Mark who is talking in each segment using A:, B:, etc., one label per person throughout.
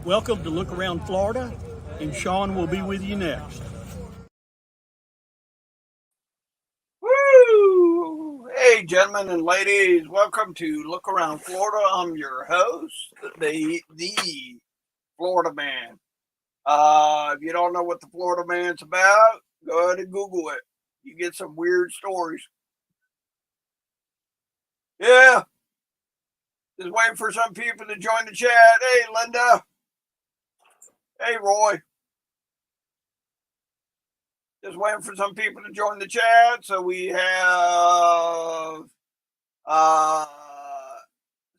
A: Welcome to Look Around Florida, and Sean will be with you next.
B: Woo! Hey, gentlemen and ladies, welcome to Look Around Florida. I'm your host, the Florida Man. If you don't know what the Florida Man's about, go ahead and Google it. You get some weird stories. Yeah, just waiting for some people to join the chat. Hey, Linda. Hey, Roy. Just waiting for some people to join the chat. So we have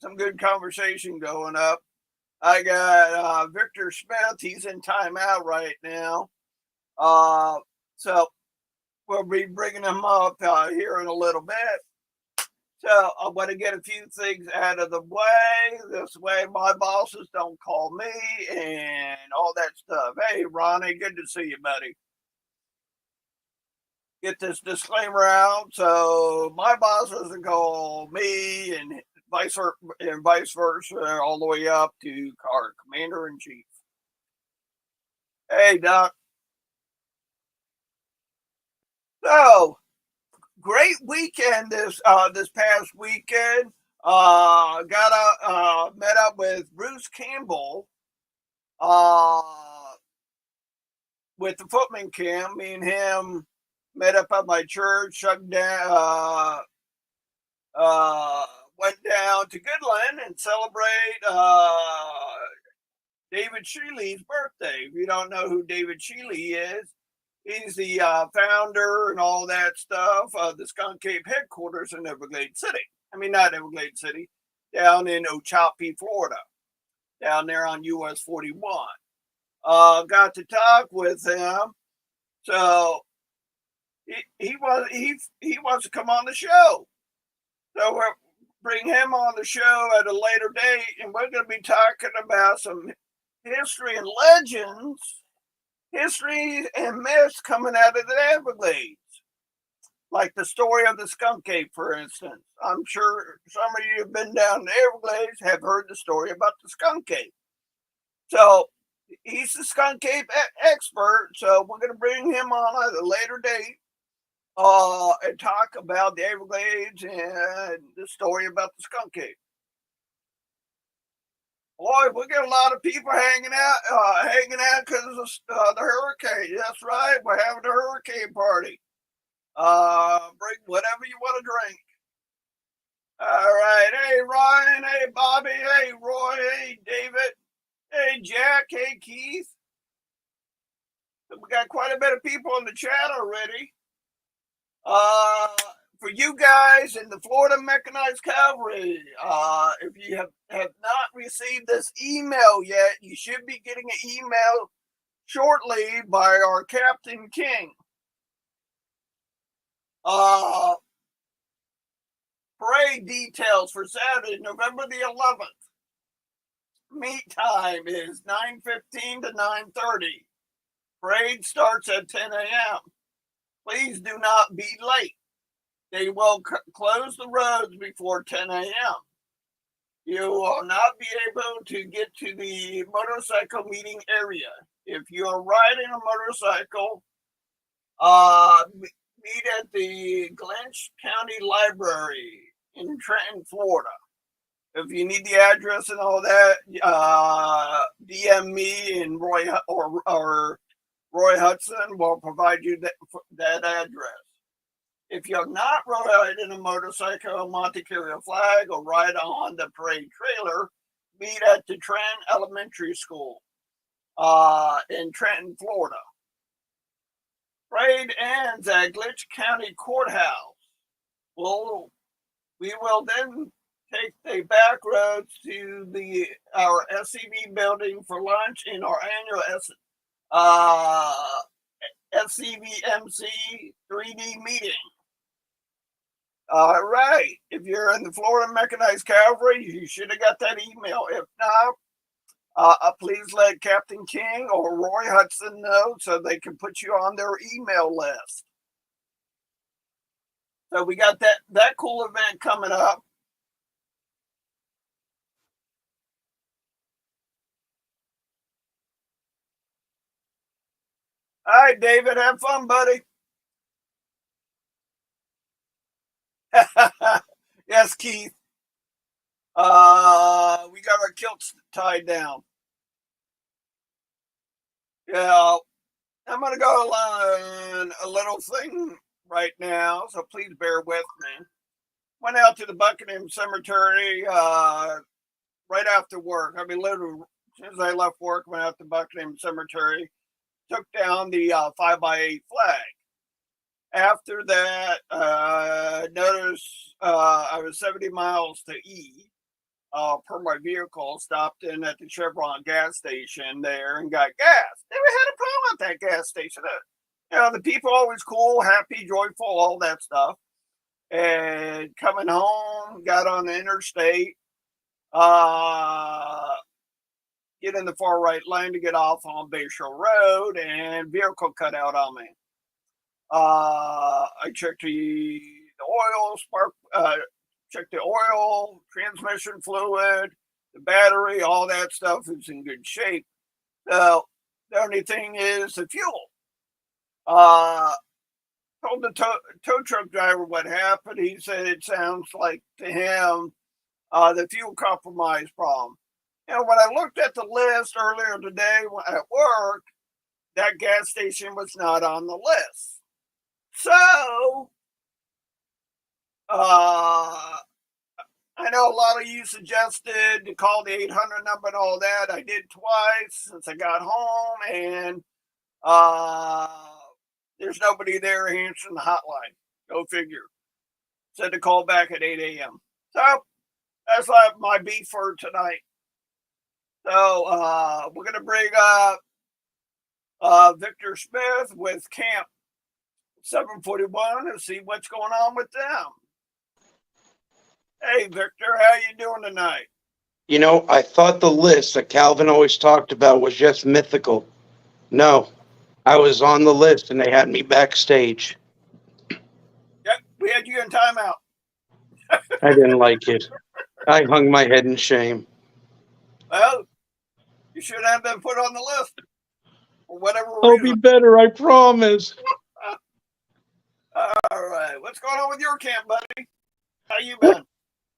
B: some good conversation going up. I got Victor Smith. He's in timeout right now. So we'll be bringing him up here in a little bit. So I want to get a few things out of the way. This way my bosses don't call me and all that stuff. Hey, Ronnie, good to see you, buddy. Get this disclaimer out. So my boss doesn't call me and vice versa, all the way up to our commander-in-chief. Hey, Doc. So, great weekend this past weekend. Met up with Bruce Campbell with the Footman Camp. Me and him met up at my church, went down to Goodland and celebrate David Shealy's birthday. If you don't know who David Shealy is, he's the founder and all that stuff of the Skunk Cape headquarters in Everglades City. I mean, not Everglades City, down in Ochopee, Florida, down there on US 41. Got to talk with him. So he wants to come on the show. So we'll bring him on the show at a later date, and we're going to be talking about some history and legends, history and myths coming out of the Everglades. Like the story of the Skunk Cape, for instance. I'm sure some of you have been down the Everglades, have heard the story about the Skunk Cape. So he's the Skunk Cape expert, so we're going to bring him on at a later date and talk about the Everglades and the story about the Skunk Cape. Boy, we got a lot of people hanging out because of the hurricane. That's right, we're having a hurricane party. Bring whatever you want to drink. All right, hey Ryan, hey Bobby, hey Roy, hey David, hey Jack, hey Keith. We got quite a bit of people in the chat already. For you guys in the Florida Mechanized Cavalry, if you have not received this email yet, you should be getting an email shortly by our Captain King. Parade details for Saturday, November the 11th. Meet time is 9:15 to 9:30. Parade starts at 10 a.m. Please do not be late. They will close the roads before 10 a.m. You will not be able to get to the motorcycle meeting area. If you are riding a motorcycle, meet at the Glench County Library in Trenton, Florida. If you need the address and all that, DM me and Roy or Roy Hudson will provide you that address. If you're not riding a motorcycle, want to carry a flag, or ride on the parade trailer, meet at the Trenton Elementary School in Trenton, Florida. Parade ends at Glitch County Courthouse. We will then take the back roads to our SCV building for lunch in our annual SCVMC 3D meeting. All right. If you're in the Florida Mechanized Cavalry, you should have got that email. If not, please let Captain King or Roy Hudson know so they can put you on their email list. So we got that cool event coming up. All right, David, have fun, buddy. Yes, Keith. We got our kilts tied down. Yeah, I'm gonna go on a little thing right now, so please bear with me. Went out to the Buckingham Cemetery right after work. I mean, literally, as soon as I left work, went out to Buckingham Cemetery, took down the 5x8 flag. After that, noticed I was 70 miles to E per my vehicle, stopped in at the Chevron gas station there and got gas. Never had a problem at that gas station. The people always cool, happy, joyful, all that stuff. And coming home, got on the interstate, get in the far right lane to get off on Bayshore Road, and vehicle cut out on me. I checked the oil, checked the oil, transmission fluid, the battery, all that stuff is in good shape. So the only thing is the fuel. Told the tow truck driver what happened. He said it sounds like to him the fuel compromise problem. And when I looked at the list earlier today at work, that gas station was not on the list. So, I know a lot of you suggested to call the 800 number and all that. I did twice since I got home, and there's nobody there answering the hotline. Go figure. Said to call back at 8 a.m. So, that's my beef for tonight. So, we're going to bring up Victor Smith with Camp 741 and see what's going on with them. Hey, Victor, how you doing tonight?
C: You know, I thought the list that Calvin always talked about was just mythical. No, I was on the list and they had me backstage.
B: Yep, we had you in timeout.
C: I didn't like it. I hung my head in shame.
B: Well, you should have been put on the list for whatever
C: I'll
B: reason.
C: be better, I promise.
B: All right, what's going on with your camp, buddy? How you been?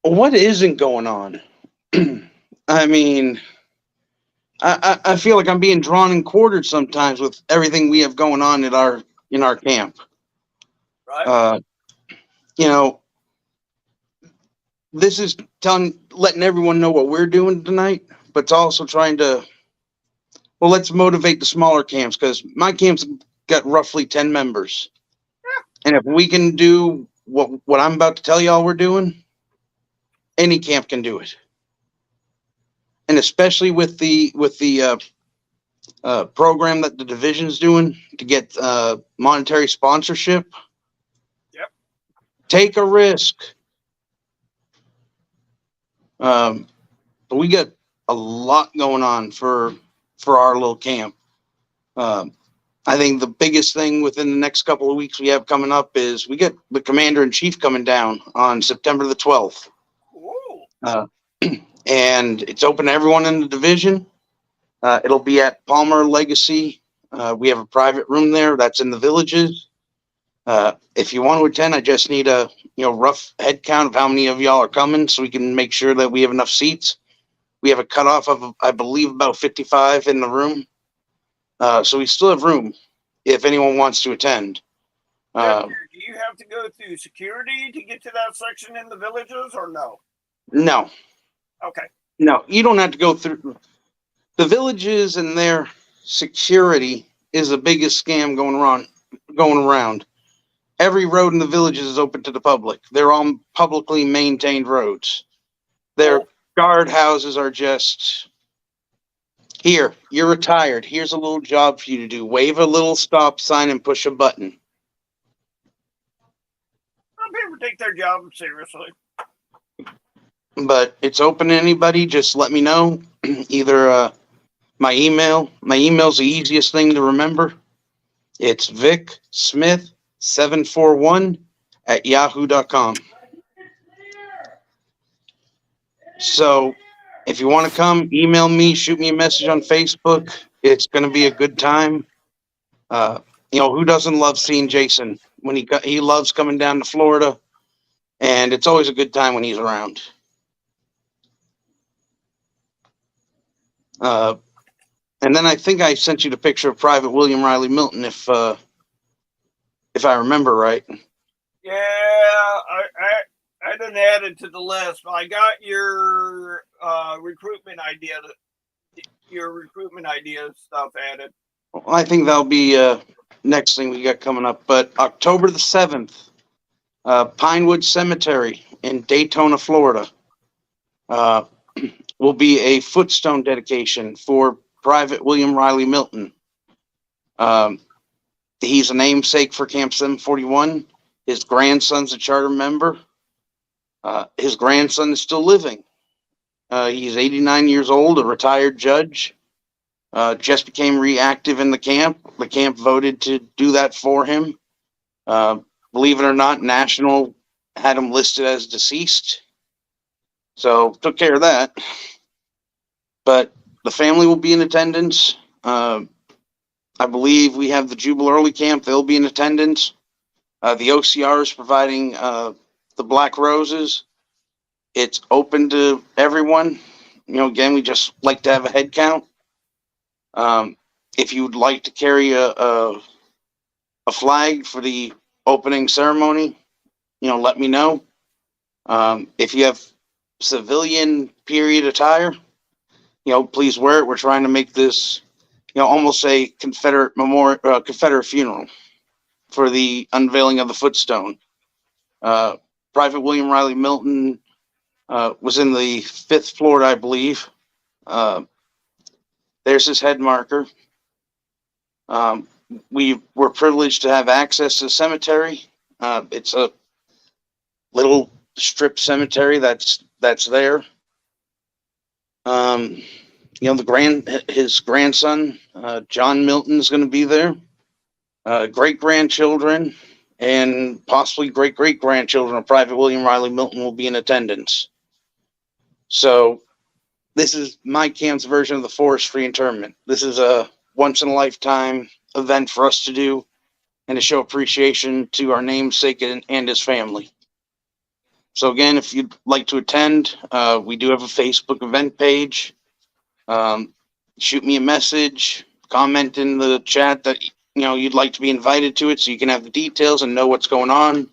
C: What isn't going on? I mean, I feel like I'm being drawn and quartered sometimes with everything we have going on in our camp.
B: Right.
C: You know, this is letting everyone know what we're doing tonight, but it's also trying to, well, let's motivate the smaller camps, because my camp's got roughly 10 members. And if we can do what I'm about to tell y'all we're doing, any camp can do it. And especially with the program that the division's doing to get monetary sponsorship.
B: Yep.
C: Take a risk. But we got a lot going on for our little camp. I think the biggest thing within the next couple of weeks we have coming up is we get the Commander-in-Chief coming down on September the 12th. And it's open to everyone in the division. It'll be at Palmer Legacy. We have a private room there that's in the villages. If you want to attend, I just need a rough head count of how many of y'all are coming so we can make sure that we have enough seats. We have a cutoff of, I believe, about 55 in the room. So we still have room if anyone wants to attend.
B: Do you have to go through security to get to that section in the villages or no?
C: No.
B: Okay.
C: No, you don't have to go through. The villages and their security is the biggest scam going around. Every road in the villages is open to the public. They're all publicly maintained roads. Their guard houses are just, here, you're retired. Here's a little job for you to do. Wave a little stop sign and push a button.
B: Some people take their job seriously.
C: But it's open to anybody. Just let me know. Either my email. My email's the easiest thing to remember. It's vicsmith741@yahoo.com. So if you want to come, email me, shoot me a message on Facebook. It's going to be a good time. Who doesn't love seeing Jason when he loves coming down to Florida, and it's always a good time when he's around. And then I think I sent you the picture of Private William Riley Milton, if I remember right.
B: Yeah, I didn't add it to the list, but I got your recruitment idea stuff added.
C: Well, I think that'll be next thing we got coming up. But October the 7th, Pinewood Cemetery in Daytona, Florida, will be a footstone dedication for Private William Riley Milton. He's a namesake for Camp 741. His grandson's a charter member. His grandson is still living. He's 89 years old, a retired judge. Just became reactive in the camp. The camp voted to do that for him. Believe it or not, National had him listed as deceased. So took care of that. But the family will be in attendance. I believe we have the Jubal Early Camp. They'll be in attendance. The OCR is providing the Black Roses. It's open to everyone. Again, we just like to have a head count. If you would like to carry a flag for the opening ceremony, let me know. If you have civilian period attire, please wear it. We're trying to make this, almost a Confederate Confederate funeral for the unveiling of the footstone. Private William Riley Milton was in the 5th floor, I believe. There's his head marker. We were privileged to have access to the cemetery. It's a little strip cemetery that's there. His grandson, John Milton, is going to be there. Great-grandchildren and possibly great-great-grandchildren of Private William Riley Milton will be in attendance. So this is my camp's version of the forest-free interment. This is a once-in-a-lifetime event for us to do and to show appreciation to our namesake and his family. So again, if you'd like to attend, we do have a Facebook event page. Shoot me a message, comment in the chat that you'd like to be invited to it so you can have the details and know what's going on.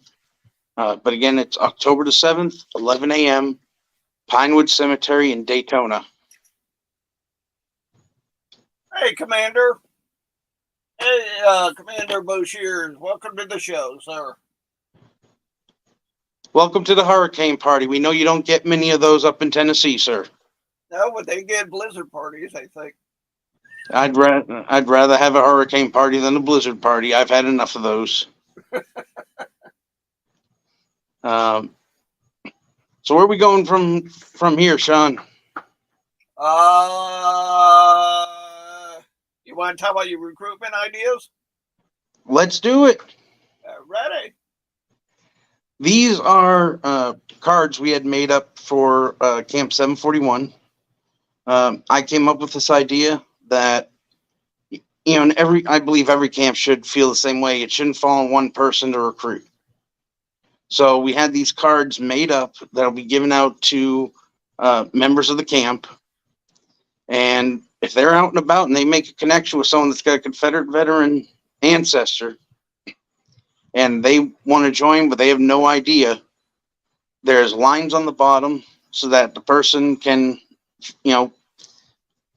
C: But again, it's October the 7th, 11 a.m., Pinewood Cemetery in Daytona.
B: Hey, Commander. Hey, Commander Boshiers. Welcome to the show, sir.
C: Welcome to the hurricane party. We know you don't get many of those up in Tennessee, sir.
B: No, but they get blizzard parties, I think.
C: I'd rather have a hurricane party than a blizzard party. I've had enough of those. So where are we going from here, Sean?
B: You want to talk about your recruitment ideas?
C: Let's do it.
B: Ready.
C: These are cards we had made up for Camp 741. I came up with this idea that, I believe every camp should feel the same way. It shouldn't fall on one person to recruit. So we had these cards made up that'll be given out to members of the camp. And if they're out and about and they make a connection with someone that's got a Confederate veteran ancestor and they want to join, but they have no idea, there's lines on the bottom so that the person can,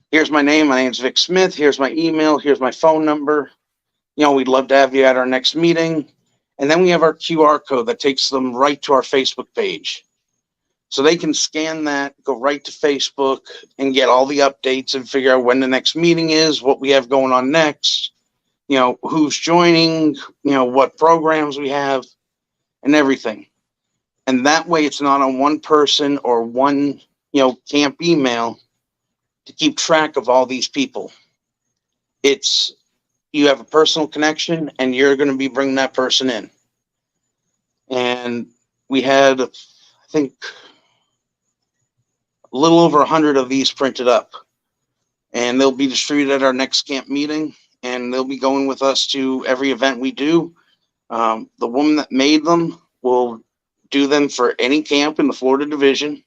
C: here's my name. My name's Vic Smith. Here's my email. Here's my phone number. We'd love to have you at our next meeting. And then we have our QR code that takes them right to our Facebook page. So they can scan that, go right to Facebook and get all the updates and figure out when the next meeting is, what we have going on next, who's joining, what programs we have and everything. And that way it's not on one person or one, camp email to keep track of all these people. It's, you have a personal connection and you're going to be bringing that person in. And we had, I think, a little over 100 of these printed up, and they'll be distributed at our next camp meeting. and they'll be going with us to every event we do. The woman that made them will do them for any camp in the Florida division.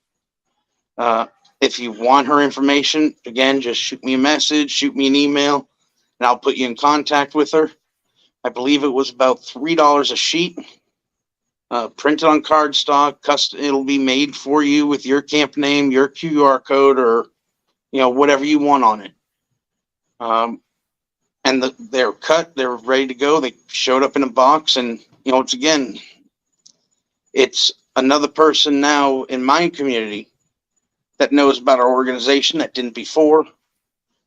C: If you want her information, again, just shoot me a message, shoot me an email, and I'll put you in contact with her. I believe it was about $3 a sheet, printed on cardstock. It'll be made for you with your camp name, your QR code, or whatever you want on it. And they're cut, they're ready to go. They showed up in a box, and it's another person now in my community that knows about our organization that didn't before,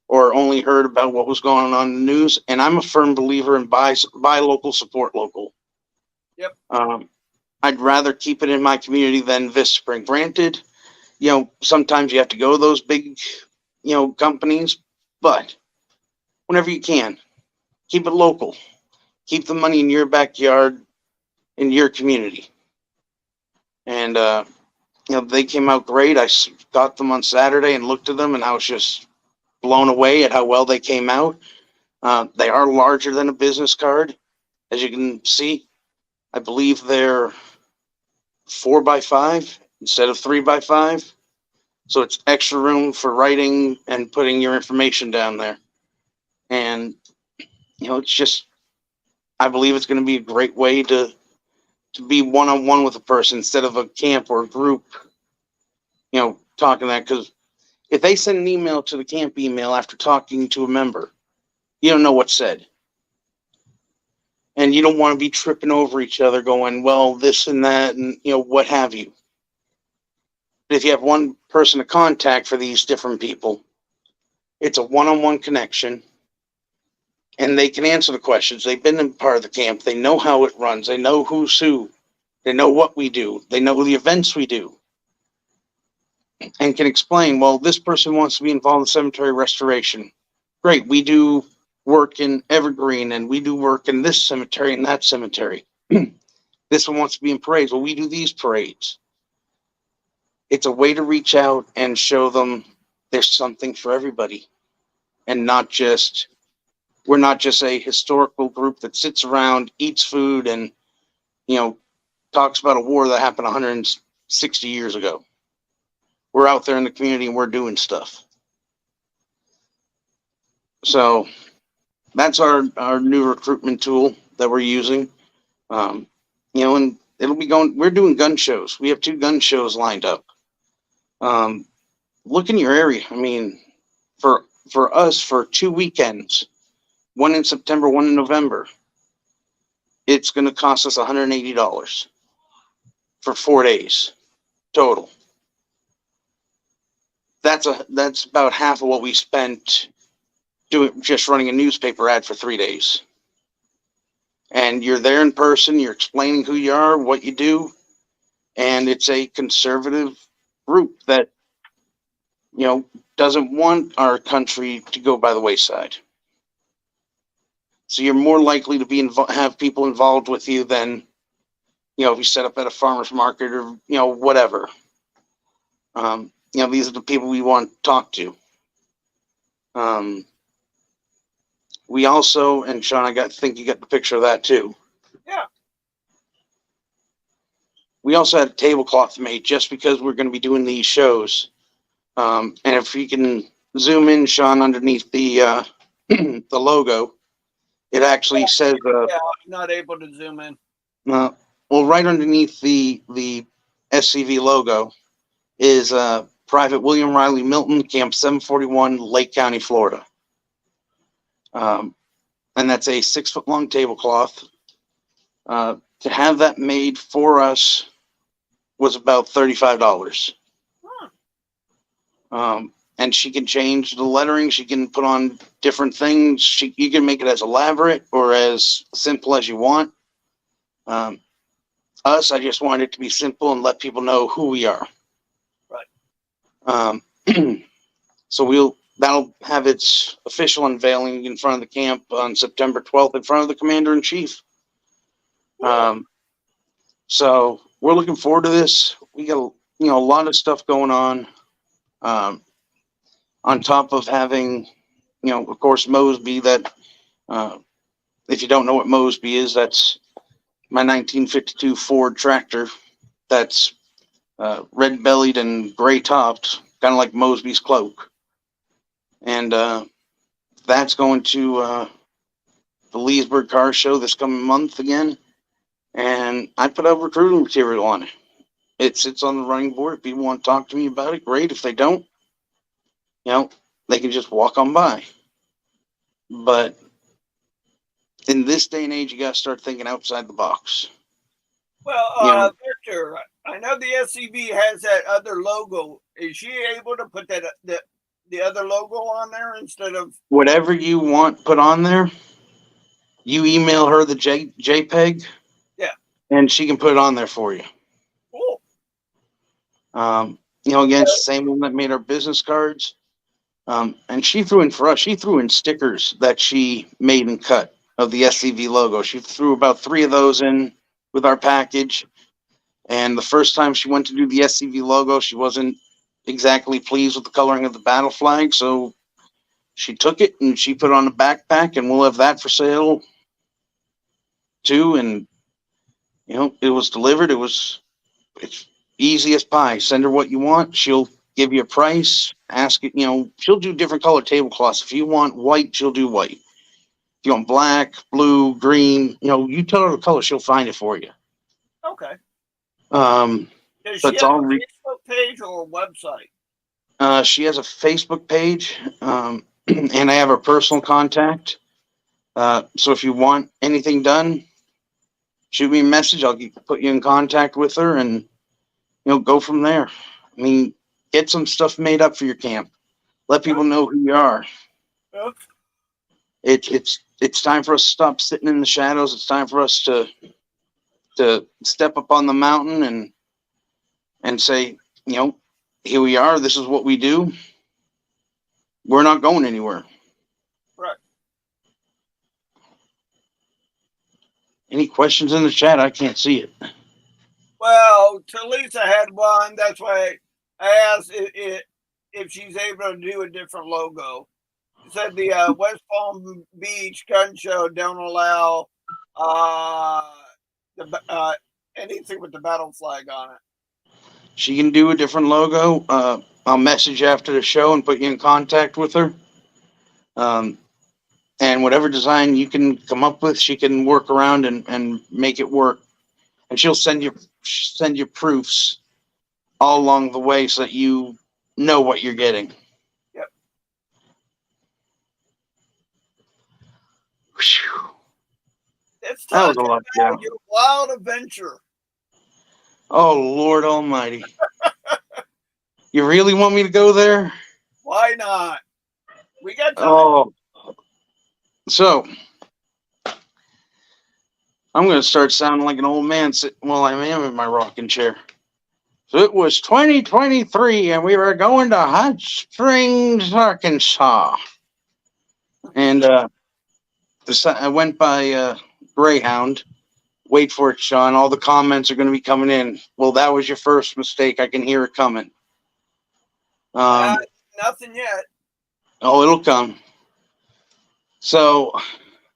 C: or only heard about what was going on in the news. And I'm a firm believer in buy local, support local.
B: Yep.
C: I'd rather keep it in my community than Vistaprint. Granted, sometimes you have to go to those big, companies, but whenever you can, keep it local. Keep the money in your backyard, in your community. And, they came out great. I got them on Saturday and looked at them, and I was just blown away at how well they came out. They are larger than a business card, as you can see. I believe they're 4x5 instead of 3x5. So it's extra room for writing and putting your information down there. And, it's just, I believe it's going to be a great way to be one-on-one with a person instead of a camp or a group, talking that. Because if they send an email to the camp email after talking to a member, you don't know what's said. And you don't want to be tripping over each other going, well, this and that, and, what have you. But if you have one person to contact for these different people, it's a one-on-one connection, and they can answer the questions. They've been in part of the camp. They know how it runs. They know who's who. They know what we do. They know the events we do. And can explain, well, this person wants to be involved in cemetery restoration. Great, we do work in Evergreen, and we do work in this cemetery and that cemetery. This one wants to be in parades. Well, we do these parades. It's a way to reach out and show them there's something for everybody, and we're not just a historical group that sits around, eats food, and talks about a war that happened 160 years ago. We're out there in the community and we're doing stuff. So that's our new recruitment tool that we're using. And it'll be going, we're doing gun shows. We have 2 gun shows lined up. Look in your area. I mean, for us, for 2 weekends, one in September, one in November, it's going to cost us $180 for 4 days total. That's about half of what we spent just running a newspaper ad for 3 days. And you're there in person, you're explaining who you are, what you do, and it's a conservative group that, doesn't want our country to go by the wayside. So you're more likely to have people involved with you than, if you set up at a farmer's market or, whatever. These are the people we want to talk to. We also, and Sean, I think you got the picture of that too.
B: Yeah.
C: We also had a tablecloth made just because we're going to be doing these shows. And if you can zoom in, Sean, underneath the the logo, it actually says.
B: I'm not able to zoom in.
C: Well, right underneath the SCV logo is Private William Riley Milton Camp 741, Lake County, Florida. And that's a 6-foot-long tablecloth. To have that made for us was about $35. And she can change the lettering. She can put on different things. You can make it as elaborate or as simple as you want. I just wanted it to be simple and let people know who we are.
B: Right.
C: So that'll have its official unveiling in front of the camp on September 12th in front of the Commander-in-Chief. So we're looking forward to this. We got a lot of stuff going on. On top of having, of course, Mosby that If you don't know what Mosby is, that's my 1952 Ford tractor. That's red bellied and gray topped, kind of like Mosby's cloak. And that's going to the Leesburg Car Show this coming month again. And I put out recruiting material on it. It sits on the running board. If people want to talk to me about it, great. If they don't, they can just walk on by. But in this day and age, you got to start thinking outside the box.
B: Well, Victor, I know the SCV has that other logo. Is she able to put that the other logo on there instead of
C: whatever you want put on there? You email her the JPEG,
B: yeah,
C: and she can put it on there for you.
B: cool.
C: Again, it's the same one that made our business cards. And she threw in for us. She threw in stickers that she made and cut of the SCV logo. She threw about 3 of those in with our package. And the first time she went to do the SCV logo, she wasn't exactly pleased with the coloring of the battle flag. So she took it and she put it on a backpack, and we'll have that for sale too. And, it was delivered. It's easy as pie. Send her what you want. She'll give you a price. Ask it, she'll do different color tablecloths. If you want white, she'll do white. If you want black, blue, green, you tell her the color, she'll find it for you.
B: Okay. Does
C: But
B: she have a Facebook page or a website?
C: She has a Facebook page, and I have her personal contact. So if you want anything done, shoot me a message. I'll put you in contact with her, and go from there. I mean, get some stuff made up for your camp. Let people know who you are.
B: Okay.
C: It's time for us to stop sitting in the shadows. It's time for us to step up on the mountain and say, here we are. This is what we do. We're not going anywhere.
B: Right.
C: Any questions in the chat? I can't see it.
B: Well, Talisa had one. That's why I asked if she's able to do a different logo. She said the West Palm Beach Gun Show don't allow anything with the battle flag on it.
C: She can do a different logo. I'll message you after the show and put you in contact with her. And whatever design you can come up with, she can work around and make it work. And she'll send you proofs all along the way so that you know what you're getting.
B: Yep.
C: Whew.
B: It's
C: That was a lot, yeah.
B: your wild adventure.
C: Oh, Lord Almighty. You really want me to go there?
B: Why not? We got time.
C: Oh. So, I'm going to start sounding like an old man while I am in my rocking chair. So it was 2023, and we were going to Hot Springs, Arkansas. And I went by Greyhound. Wait for it, Sean. All the comments are going to be coming in. Well, that was your first mistake. I can hear it coming.
B: Nothing yet.
C: Oh, it'll come. So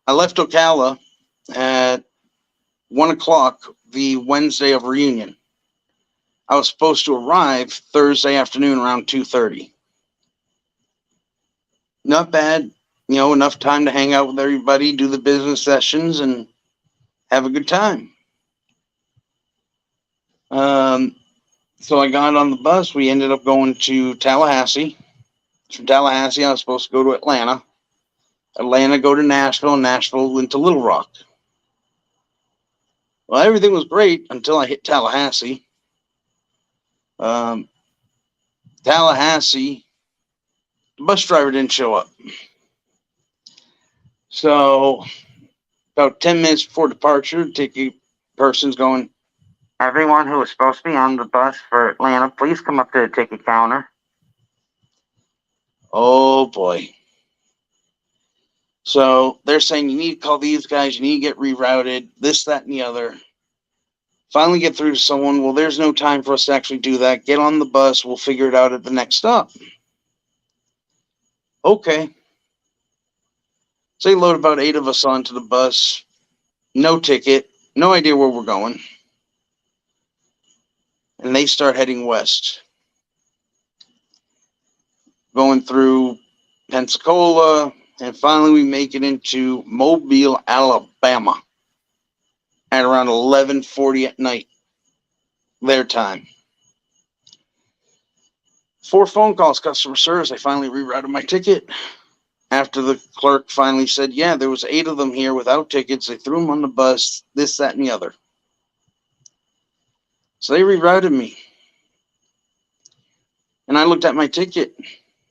C: I left Ocala at 1 o'clock the Wednesday of reunion. I was supposed to arrive Thursday afternoon around 2:30. Not bad. Enough time to hang out with everybody, do the business sessions, and have a good time. So I got on the bus. We ended up going to Tallahassee. From Tallahassee, I was supposed to go to Atlanta. Atlanta, go to Nashville, Nashville into Little Rock. Well, everything was great until I hit Tallahassee. Tallahassee, the bus driver didn't show up. So about 10 minutes before departure, the ticket person's going, everyone who was supposed to be on the bus for Atlanta, please come up to the ticket counter. Oh, boy. So they're saying you need to call these guys, you need to get rerouted, this, that, and the other. Finally get through to someone. Well, there's no time for us to actually do that. Get on the bus. We'll figure it out at the next stop. Okay. So they load about 8 of us onto the bus. No ticket, no idea where we're going. And they start heading west. Going through Pensacola, and finally we make it into Mobile, Alabama at around 11:40 at night, their time. 4 phone calls, customer service. I finally rerouted my ticket. After the clerk finally said, yeah, there was 8 of them here without tickets. They threw them on the bus, this, that, and the other. So they rerouted me. And I looked at my ticket.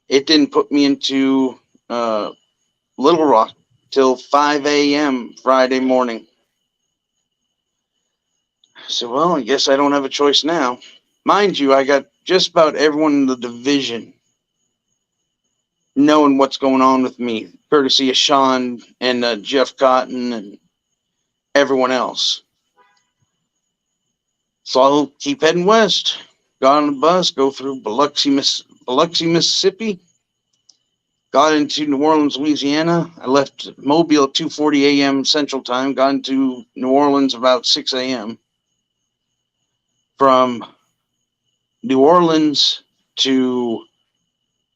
C: It didn't put me into Little Rock till 5 a.m. Friday morning. I said, well, I guess I don't have a choice now. Mind you, I got just about everyone in the division knowing what's going on with me, courtesy of Sean and Jeff Cotton and everyone else. So I'll keep heading west. Got on the bus, go through Biloxi, Mississippi. Got into New Orleans, Louisiana. I left Mobile at 2:40 a.m. Central Time. Got into New Orleans about 6 a.m. From New Orleans to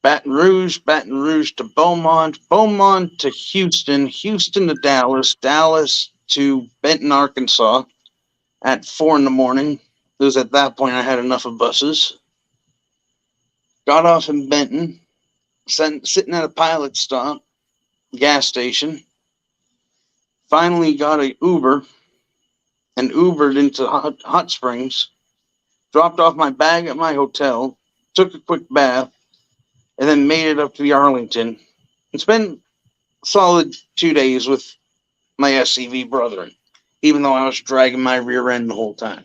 C: Baton Rouge, Baton Rouge to Beaumont, Beaumont to Houston, Houston to Dallas, Dallas to Benton, Arkansas at 4 in the morning. It was at that point I had enough of buses. Got off in Benton, sitting at a pilot stop, gas station. Finally got a Uber and Ubered into Hot Springs. Dropped off my bag at my hotel, took a quick bath, and then made it up to the Arlington and spent a solid 2 days with my SCV brethren, even though I was dragging my rear end the whole time.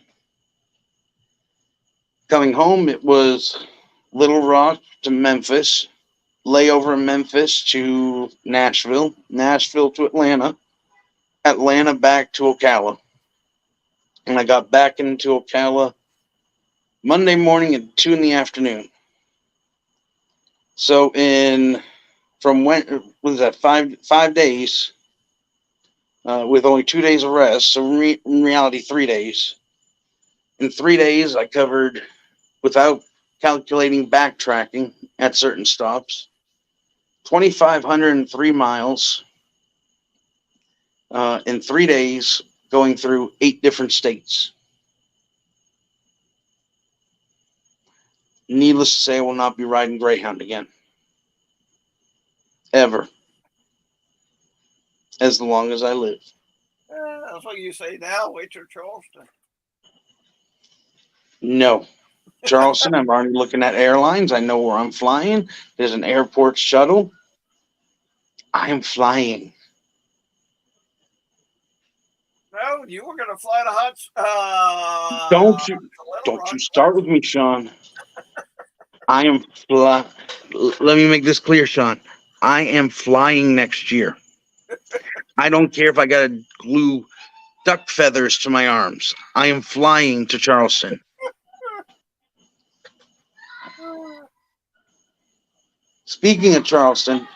C: Coming home, it was Little Rock to Memphis, layover in Memphis to Nashville, Nashville to Atlanta, Atlanta back to Ocala. And I got back into Ocala Monday morning at 2 in the afternoon. So from when was that 5 days, with only 2 days of rest. So in reality, 3 days. In 3 days, I covered, without calculating backtracking at certain stops, 2,503 miles in 3 days, going through 8 different states. Needless to say, I will not be riding Greyhound again. Ever. As long as I live.
B: That's what you say now. Wait till Charleston.
C: No. Charleston, I'm already looking at airlines. I know where I'm flying. There's an airport shuttle. I am flying.
B: No, you were going to fly to
C: Don't you start with me, Sean. I am Let me make this clear, Sean. I am flying next year. I don't care if I got to glue duck feathers to my arms. I am flying to Charleston. Speaking of Charleston,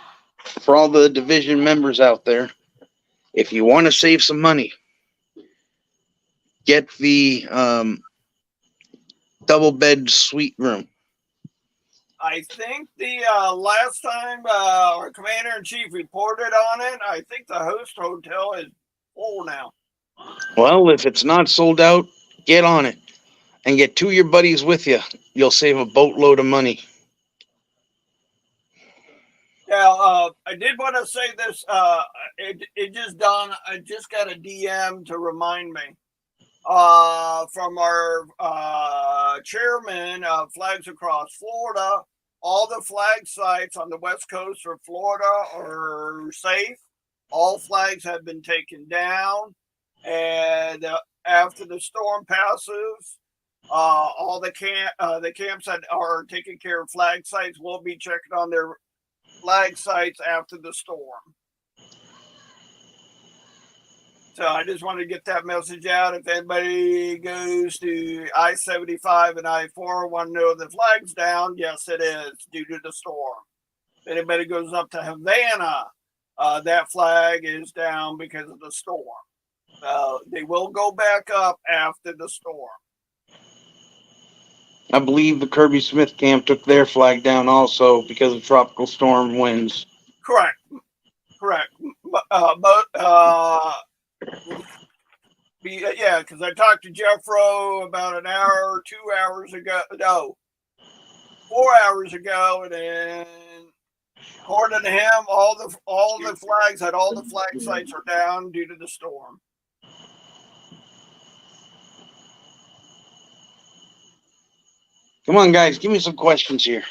C: for all the division members out there, if you want to save some money, get the double bed suite room.
B: I think the last time our commander-in-chief reported on it, I think the host hotel is full now.
C: Well, if it's not sold out, get on it and get 2 of your buddies with you. You'll save a boatload of money.
B: Yeah, I did want to say this. It just dawned. I just got a DM to remind me from our chairman of Flags Across Florida. All the flag sites on the west coast of Florida are safe. All flags have been taken down, and after the storm passes, all the camps that are taking care of flag sites will be checking on their flag sites after the storm. So I just want to get that message out. If anybody goes to I-75 and I-4, want to know the flag's down, yes, it is due to the storm. If anybody goes up to Havana that flag is down because of the storm. They will go back up after the storm.
C: I believe the Kirby Smith camp took their flag down also because of tropical storm winds.
B: Correct. Yeah, because I talked to Jeff Rowe about an hour or 2 hours ago. No, 4 hours ago, and then according to him, all the flags at all the flag sites are down due to the storm.
C: Come on, guys, give me some questions here.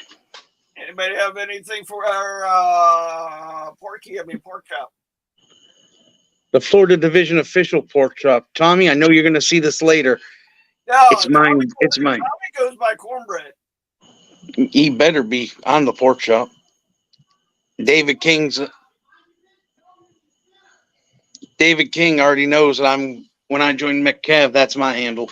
B: Anybody have anything for our pork chop?
C: The Florida Division official pork chop. Tommy, I know you're going to see this later.
B: No,
C: It's mine. It's mine.
B: Tommy goes by cornbread.
C: He better be on the pork chop. David King already knows that when I join McCav, that's my handle.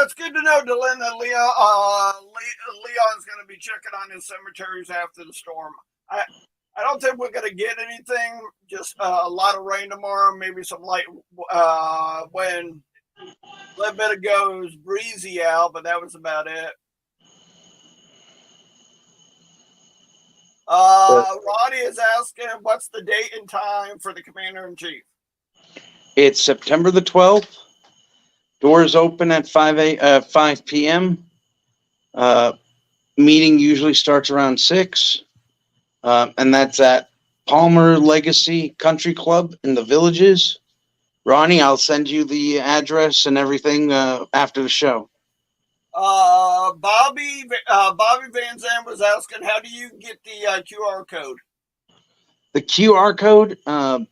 B: It's good to know, Dylan, that Leon's going to be checking on his cemeteries after the storm. I don't think we're going to get anything. Just a lot of rain tomorrow, maybe some light wind. A little bit ago, it was breezy out, but that was about it. Ronnie is asking, what's the date and time for the Commander-in-Chief?
C: It's September the 12th. Doors open at 5 p.m. Meeting usually starts around 6. And that's at Palmer Legacy Country Club in the Villages. Ronnie, I'll send you the address and everything after the show.
B: Bobby Van Zandt was asking, how do you get the QR code?
C: The QR code, I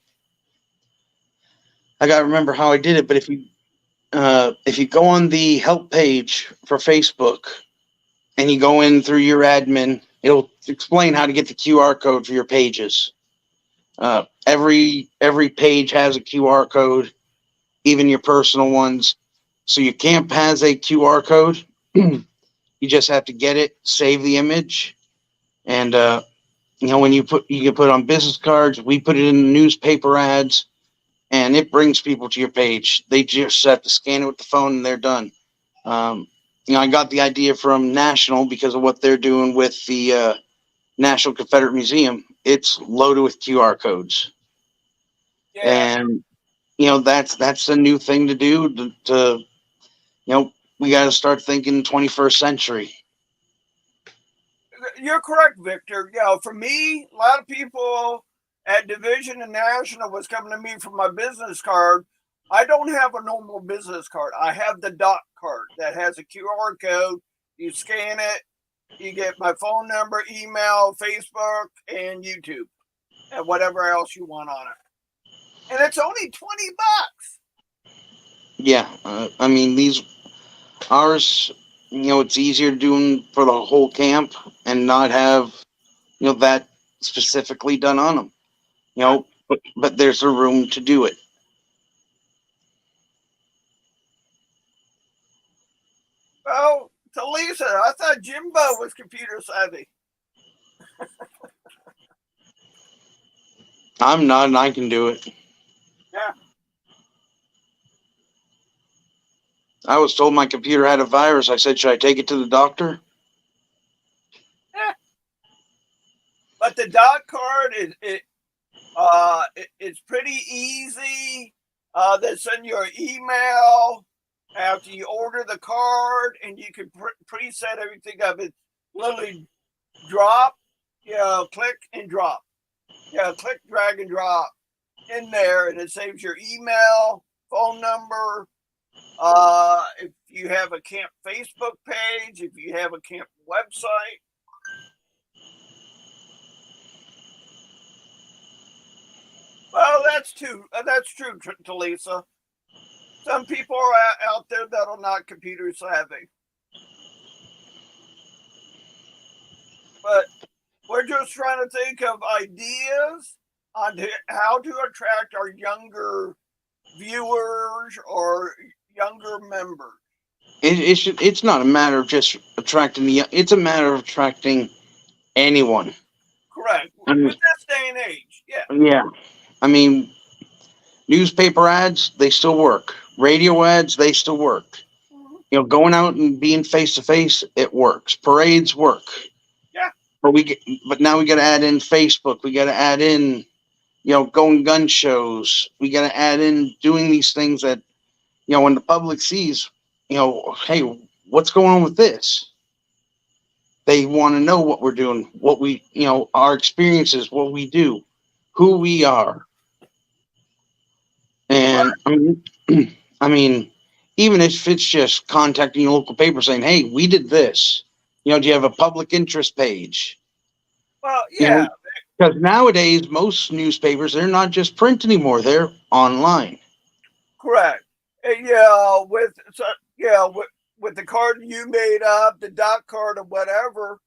C: gotta remember how I did it, but if you go on the help page for Facebook and you go in through your admin, it'll explain how to get the QR code for your pages. Every page has a QR code, even your personal ones. So your camp has a QR code. You just have to get it, save the image, and when you can put it on business cards. We put it in newspaper ads, and it brings people to your page. They just have to scan it with the phone, and they're done. I got the idea from National because of what they're doing with the National Confederate Museum. It's loaded with QR codes. Yeah. And that's a new thing to do. We got to start thinking 21st century.
B: You're correct, Victor. For me, a lot of people at Division and National was coming to me for my business card. I don't have a normal business card. I have the dot card that has a QR code. You scan it, you get my phone number, email, Facebook, and YouTube, and whatever else you want on it. And it's only $20.
C: Yeah, ours, it's easier to do them for the whole camp and not have, that specifically done on them. But there's a room to do it.
B: Well, to Lisa, I thought Jimbo was computer savvy.
C: I'm not, and I can do it.
B: Yeah.
C: I was told my computer had a virus. I said, should I take it to the doctor?
B: Yeah. But the dot card it's pretty easy. They send you an email after you order the card, and you can preset everything up. It literally drop, click and drop. Click, drag, and drop in there, and it saves your email, phone number. If you have a camp Facebook page, if you have a camp website. Well, that's true, Talisa. Some people are out there that are not computer savvy. But we're just trying to think of ideas on how to attract our younger viewers or younger members.
C: It's not a matter of just attracting it's a matter of attracting anyone.
B: Correct.
C: I mean,
B: With this day and age, yeah.
C: yeah. I mean, newspaper ads, they still work. Radio ads, they still work.
B: Mhm.
C: Going out and being face to face, it works. Parades work.
B: Yeah.
C: But now we got to add in Facebook. We got to add in, going gun shows. We got to add in doing these things that, when the public sees, hey, what's going on with this? They want to know what we're doing, what we, our experiences, what we do, who we are. And I mean, even if it's just contacting your local paper saying, "Hey, we did this," do you have a public interest page?
B: Well, yeah.
C: Because nowadays most newspapers, they're not just print anymore; they're online.
B: Correct. And, yeah, with the card you made up, the dot card or whatever.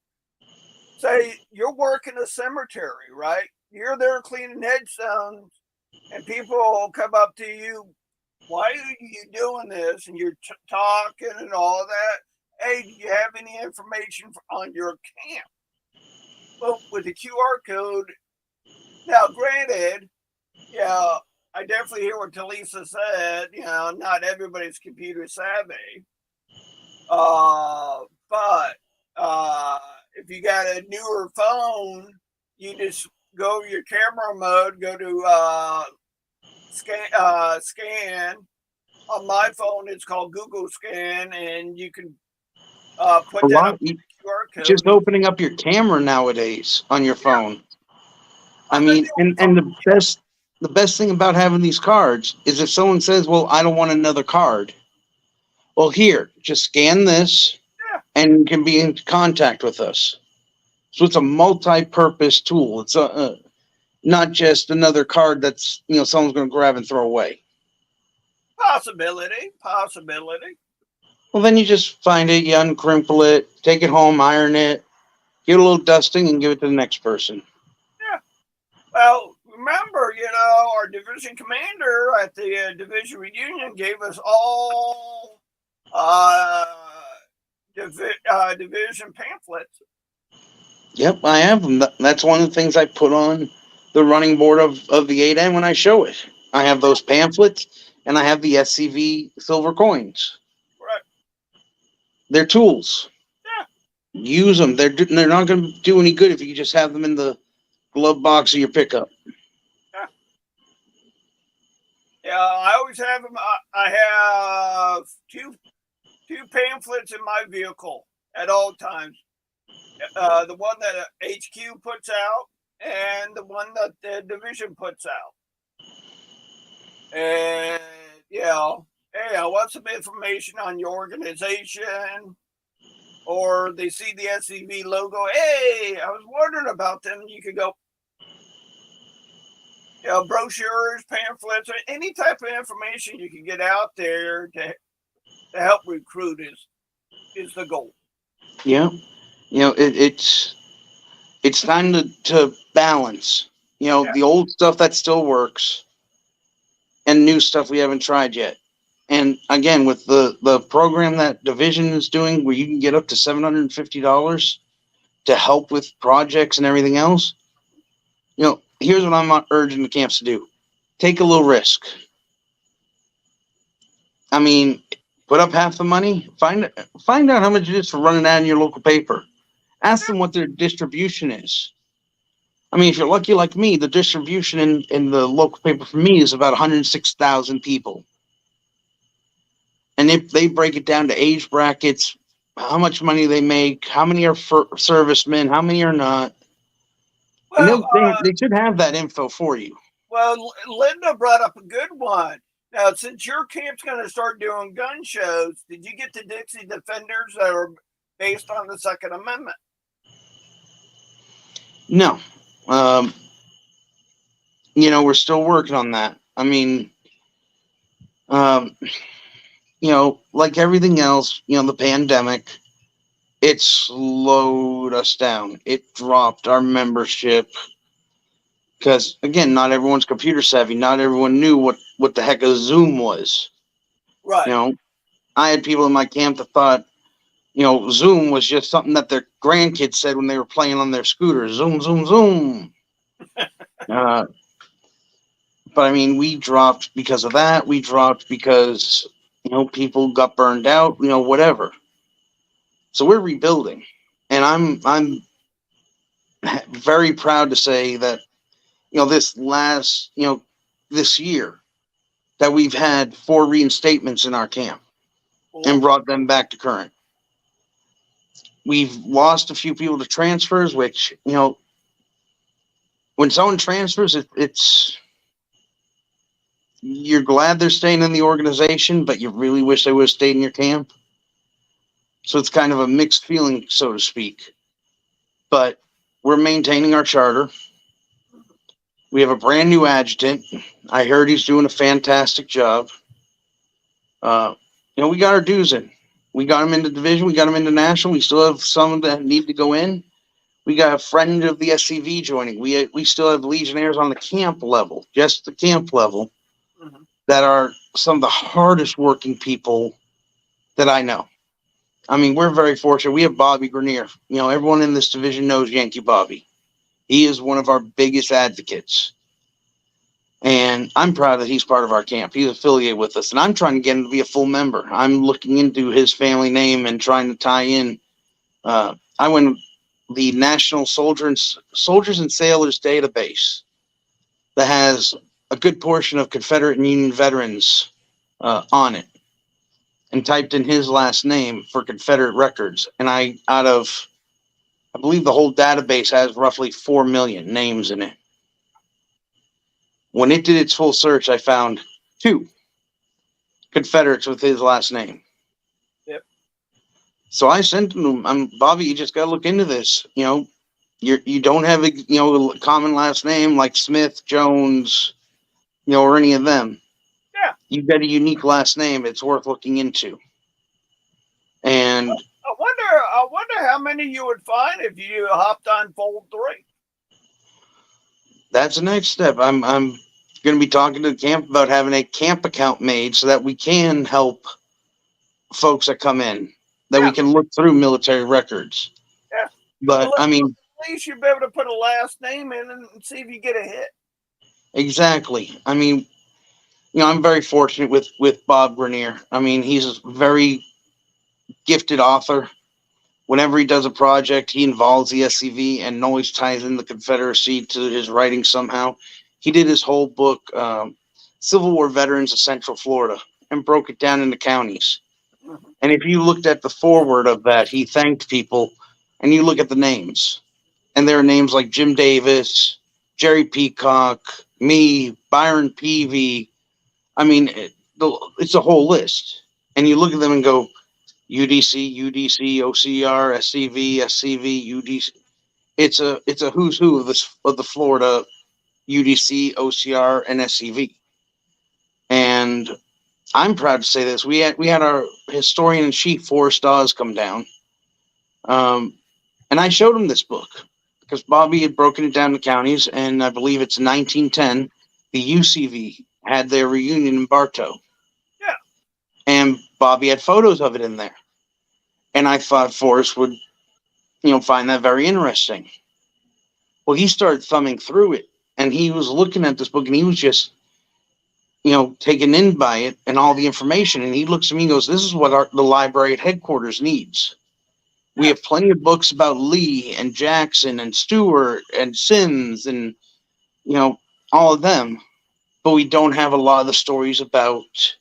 B: Say you're working a cemetery, right? You're there cleaning headstones, and people come up to you. Why are you doing this? And you're talking and all that. Hey, do you have any information on your camp? Well, with the QR code. Now, granted, yeah, I definitely hear what Talisa said. Not everybody's computer savvy. But if you got a newer phone, you just go your camera mode, go to scan. On my phone, it's called Google Scan, and you can put that up with the QR code.
C: Just opening up your camera nowadays on your phone. I mean, and the best thing about having these cards is if someone says, "Well, I don't want another card," well, here, just scan this, and you can be in contact with us. So it's a multi-purpose tool. It's not just another card that's someone's going to grab and throw away.
B: Possibility.
C: Well, then you just find it, you uncrimple it, take it home, iron it, give it a little dusting, and give it to the next person.
B: Yeah. Well, remember, our division commander at the division reunion gave us all division pamphlets.
C: Yep, I have them. That's one of the things I put on the running board of the 8N when I show it. I have those pamphlets, and I have the SCV silver coins.
B: Right.
C: They're tools.
B: Yeah.
C: Use them. They're not going to do any good if you just have them in the glove box of your pickup.
B: Yeah. Yeah, I always have them. I have two pamphlets in my vehicle at all times. The one that HQ puts out and the one that the division puts out. And hey, I want some information on your organization, or they see the SCV logo. Hey, I was wondering about them. You could go, brochures, pamphlets, or any type of information you can get out there to help recruit is the goal.
C: Yeah. It's time to balance, the old stuff that still works and new stuff we haven't tried yet. And again, with the program that Division is doing where you can get up to $750 to help with projects and everything else, here's what I'm urging the camps to do. Take a little risk. I mean, put up half the money, find out how much it is for running out in your local paper. Ask them what their distribution is. I mean, if you're lucky like me, the distribution in the local paper for me is about 106,000 people. And if they break it down to age brackets, how much money they make, how many are servicemen, how many are not, well, they should have that info for you.
B: Well, Linda brought up a good one. Now, since your camp's going to start doing gun shows, did you get the Dixie Defenders that are based on the Second Amendment?
C: No. We're still working on that. I mean, like everything else, the pandemic, it slowed us down. It dropped our membership because, again, not everyone's computer savvy. Not everyone knew what the heck a Zoom was.
B: Right.
C: I had people in my camp that thought, Zoom was just something that their grandkids said when they were playing on their scooters. Zoom, zoom, zoom. Uh, but I mean, we dropped because of that. We dropped because, people got burned out, whatever. So we're rebuilding. And I'm very proud to say that, this year that we've had 4 reinstatements in our camp and brought them back to current. We've lost a few people to transfers, which, when someone transfers, it's you're glad they're staying in the organization, but you really wish they would have stayed in your camp. So it's kind of a mixed feeling, so to speak. But we're maintaining our charter. We have a brand new adjutant. I heard he's doing a fantastic job. We got our dues in. We got them into division. We got them into national. We still have some that need to go in. We got a friend of the SCV joining. We still have legionnaires on the camp level, just the camp level, that are some of the hardest working people that I know. I mean, we're very fortunate. We have Bobby Grenier. Everyone in this division knows Yankee Bobby. He is one of our biggest advocates. And I'm proud that he's part of our camp. He's affiliated with us. And I'm trying to get him to be a full member. I'm looking into his family name and trying to tie in. I went the National Soldiers and Sailors database that has a good portion of Confederate and Union veterans on it, and typed in his last name for Confederate records. And I believe the whole database has roughly 4 million names in it. When it did its full search, I found 2 Confederates with his last name.
B: Yep.
C: So I sent him, Bobby, you just got to look into this. You don't have a common last name like Smith, Jones, or any of them.
B: Yeah.
C: You've got a unique last name. It's worth looking into. And
B: I wonder how many you would find if you hopped on Fold 3.
C: That's the next step. I'm going to be talking to the camp about having a camp account made so that we can help folks that come in, that we can look through military records.
B: Yeah.
C: But
B: at least you'll be able to put a last name in and see if you get a hit.
C: Exactly. I mean, I'm very fortunate with Bob Grenier. I mean, he's a very gifted author. Whenever he does a project, he involves the SCV and always ties in the Confederacy to his writing somehow. He did his whole book, Civil War Veterans of Central Florida, and broke it down into counties. And if you looked at the foreword of that, he thanked people, and you look at the names, and there are names like Jim Davis, Jerry Peacock, me, Byron Peavy. I mean, it's a whole list. And you look at them and go, UDC, OCR, SCV, UDC. It's a who's who of the Florida UDC, OCR, and SCV. And I'm proud to say this. We had our historian in chief, Forrest Dawes, come down. And I showed him this book because Bobby had broken it down to counties, and I believe it's 1910. The UCV had their reunion in Bartow.
B: Yeah.
C: And Bobby had photos of it in there. And I thought Forrest would, find that very interesting. Well, he started thumbing through it, and he was looking at this book, and he was just, taken in by it and all the information. And he looks at me and goes, this is what the library at headquarters needs. We have plenty of books about Lee and Jackson and Stewart and Sims and, all of them. But we don't have a lot of the stories about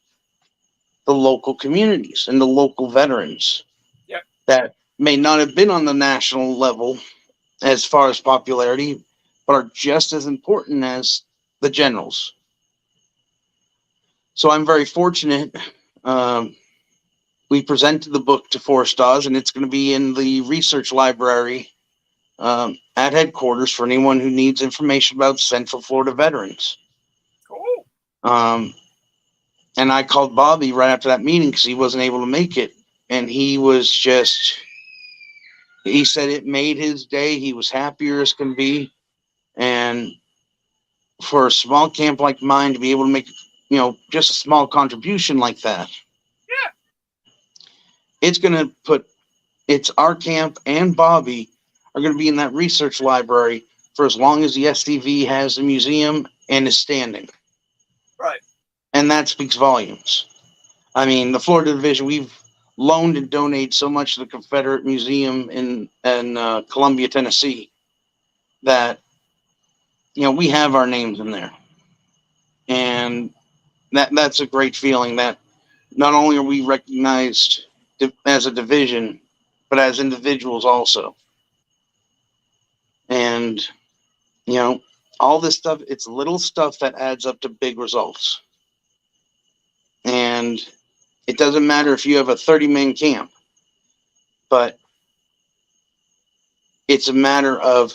C: the local communities and the local veterans that may not have been on the national level as far as popularity, but are just as important as the generals. So I'm very fortunate. We presented the book to Forrest Dawes, and it's going to be in the research library at headquarters for anyone who needs information about Central Florida veterans.
B: Cool.
C: And I called Bobby right after that meeting because he wasn't able to make it. And he said it made his day. He was happier as can be. And for a small camp like mine to be able to make, just a small contribution like that.
B: Yeah.
C: it's going to put, it's our camp and Bobby are going to be in that research library for as long as the SDV has a museum and is standing.
B: Right.
C: And that speaks volumes. I mean, the Florida Division, we've loaned and donated so much to the Confederate Museum in Columbia, Tennessee, that, you know, we have our names in there. And that's a great feeling that not only are we recognized as a division, but as individuals also. And, you know, all this stuff, it's little stuff that adds up to big results. And it doesn't matter if you have a 30-man camp, but it's a matter of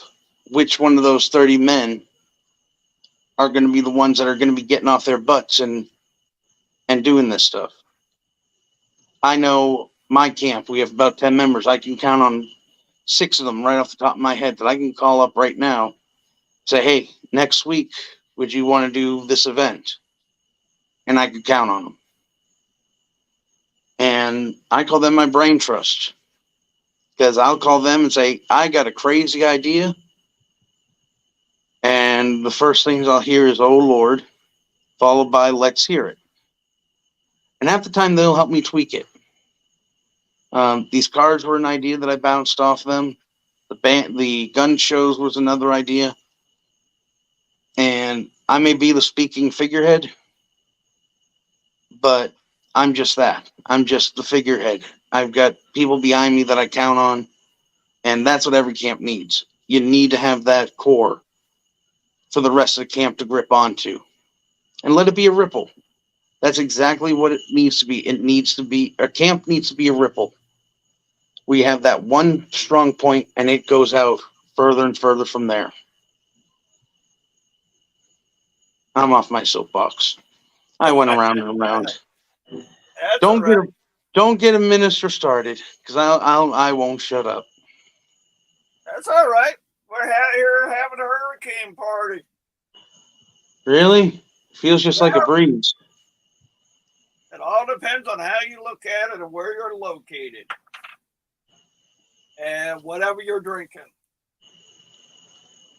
C: which one of those 30 men are going to be the ones that are going to be getting off their butts and doing this stuff. I know my camp, we have about 10 members. I can count on 6 of them right off the top of my head that I can call up right now, say, hey, next week, would you want to do this event? And I could count on them. And I call them my brain trust, because I'll call them and say, I got a crazy idea. And the first things I'll hear is, oh, Lord, followed by, let's hear it. And half the time they'll help me tweak it. These cards were an idea that I bounced off them. The gun shows was another idea. And I may be the speaking figurehead, but I'm just that. I'm just the figurehead. I've got people behind me that I count on, and that's what every camp needs. You need to have that core for the rest of the camp to grip onto. And let it be a ripple. That's exactly what it needs to be. It needs to be, a camp needs to be a ripple. We have that one strong point, and it goes out further and further from there. I'm off my soapbox. I went around and around.
B: That's
C: Don't get a minister started, because I won't shut up.
B: That's all right. We're here having a hurricane party.
C: Really? Feels just like a breeze.
B: It all depends on how you look at it and where you're located. And whatever you're drinking.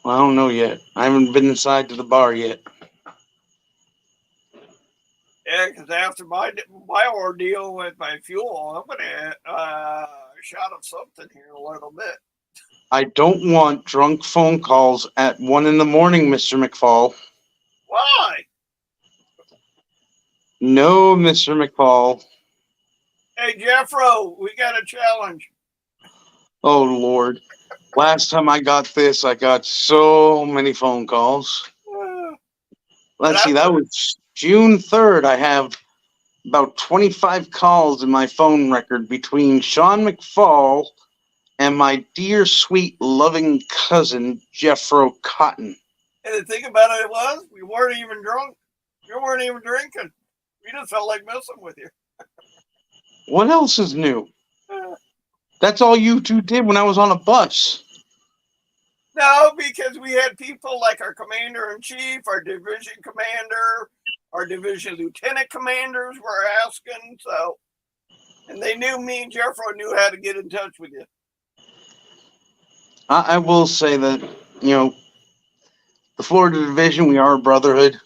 C: Well, I don't know yet. I haven't been inside to the bar yet.
B: Yeah, because after my ordeal with my fuel, I'm going to shot up something here a little bit.
C: I don't want drunk phone calls at 1 a.m, Mr. McFall.
B: Why?
C: No, Mr. McFall.
B: Hey, Jeffro, we got a challenge.
C: Oh, Lord. Last time I got this, I got so many phone calls. Let's see, that was June 3rd. I have about 25 calls in my phone record between Sean McFall and my dear, sweet, loving cousin, Jeffro Cotton.
B: And the thing about it was, we weren't even drunk. You weren't even drinking. We just felt like messing with you.
C: What else is new? That's all you two did when I was on a bus.
B: No, because we had people like our commander-in-chief, our division commander, our division lieutenant commanders were asking. So, and they knew me and Jeffro knew how to get in touch with you.
C: I will say that, you know, the Florida Division, we are a brotherhood,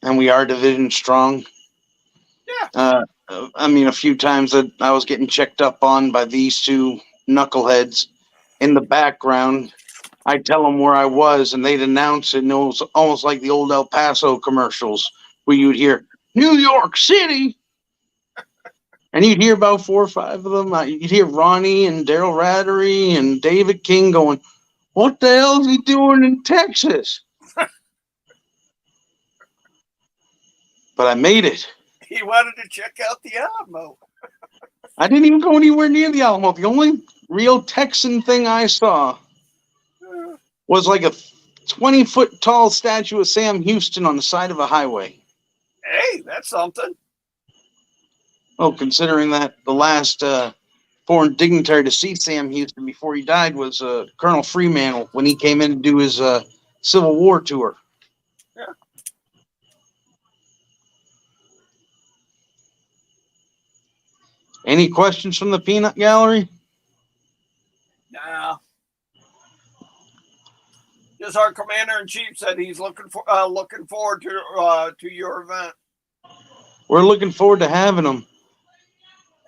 C: and we are division strong.
B: Yeah.
C: I mean, a few times that I was getting checked up on by these two knuckleheads in the background. I'd tell them where I was, and they'd announce it, and it was almost like the old El Paso commercials where you'd hear, New York City! And you'd hear about 4 or 5 of them. You'd hear Ronnie and Daryl Rattery and David King going, what the hell is he doing in Texas? But I made it.
B: He wanted to check out the Alamo.
C: I didn't even go anywhere near the Alamo. The only real Texan thing I saw was like a 20-foot tall statue of Sam Houston on the side of a highway.
B: Hey, that's something.
C: Well, considering that the last foreign dignitary to see Sam Houston before he died was Colonel Fremantle when he came in to do his Civil War tour.
B: Yeah.
C: Any questions from the peanut gallery?
B: Nah. Just our commander-in-chief said he's looking forward to your event.
C: We're looking forward to having them.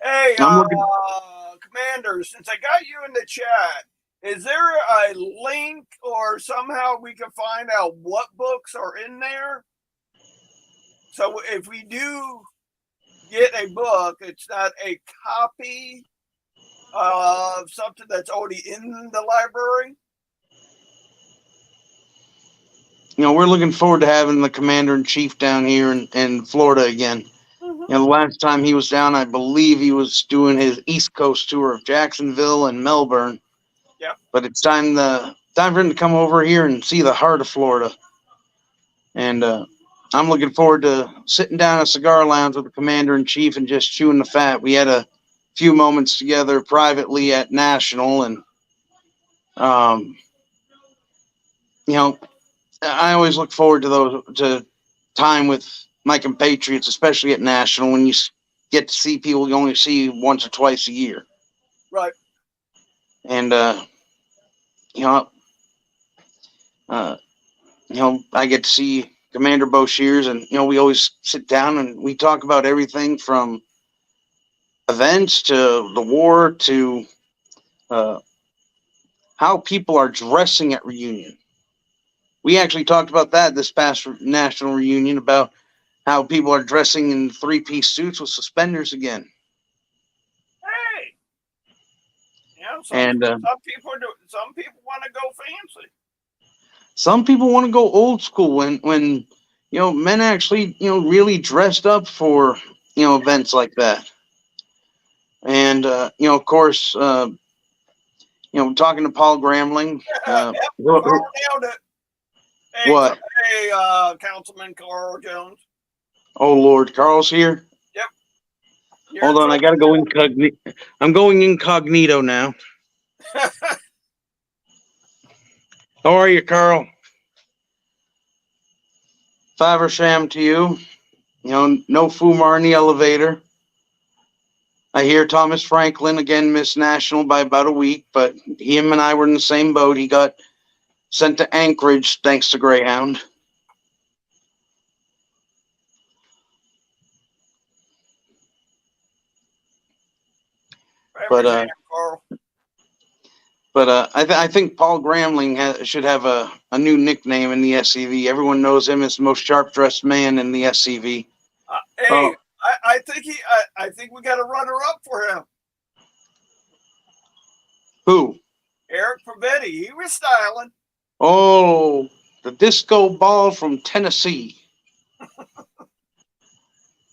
B: Hey, Commander, since I got you in the chat, is there a link or somehow we can find out what books are in there? So if we do get a book, it's not a copy of something that's already in the library?
C: You know, we're looking forward to having the commander-in-chief down here in Florida again.
B: Mm-hmm.
C: You know, the last time he was down, I believe he was doing his East Coast tour of Jacksonville and Melbourne.
B: Yep.
C: But it's time for him to come over here and see the heart of Florida. And I'm looking forward to sitting down at a cigar lounge with the commander-in-chief and just chewing the fat. We had a few moments together privately at National, and you know, I always look forward to time with my compatriots, especially at National, when you get to see people you only see once or twice a year.
B: Right.
C: And you know, I get to see Commander Boshears, and you know, we always sit down and we talk about everything from events to the war to how people are dressing at reunion. We actually talked about that this past National reunion, about how people are dressing in three-piece suits with suspenders again.
B: Hey, you know, some people want to go fancy.
C: Some people want to go old school when you know, men actually, you know, really dressed up for, you know, events like that. And you know, of course, you know, talking to Paul Gramling.
B: Carl nailed it. Hey,
C: What?
B: Hey, Councilman Carl Jones.
C: Oh Lord, Carl's here.
B: Yep.
C: Hold on, I gotta go incognito. I'm going incognito now. How are you, Carl? Faversham to you. You know, no Fumar in the elevator. I hear Thomas Franklin again missed National by about a week, but him and I were in the same boat. He got sent to Anchorage thanks to Greyhound. But I think Paul Gramling should have a new nickname in the SCV. Everyone knows him as the most sharp-dressed man in the SCV.
B: Hey, I think we got a runner-up for him.
C: Who?
B: Eric Pavetti. He was styling.
C: Oh, the disco ball from Tennessee.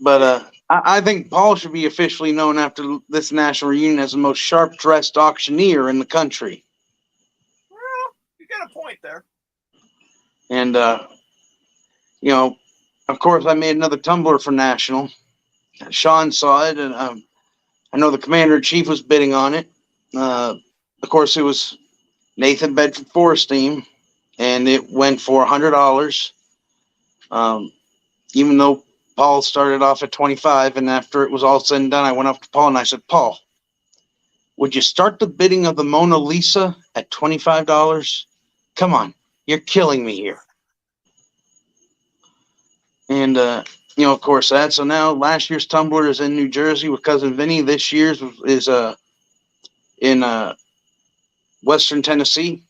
C: But I think Paul should be officially known after this national reunion as the most sharp-dressed auctioneer in the country.
B: Well, you got a point there.
C: And, you know, of course, I made another tumbler for National. Sean saw it, and I know the commander-in-chief was bidding on it. Of course, it was Nathan Bedford Forest team, and it went for $100. Even though Paul started off at 25, and after it was all said and done, I went up to Paul and I said, Paul, would you start the bidding of the Mona Lisa at $25? Come on, you're killing me here. And, you know, of course, that. So now last year's tumbler is in New Jersey with Cousin Vinny. This year's is in Western Tennessee.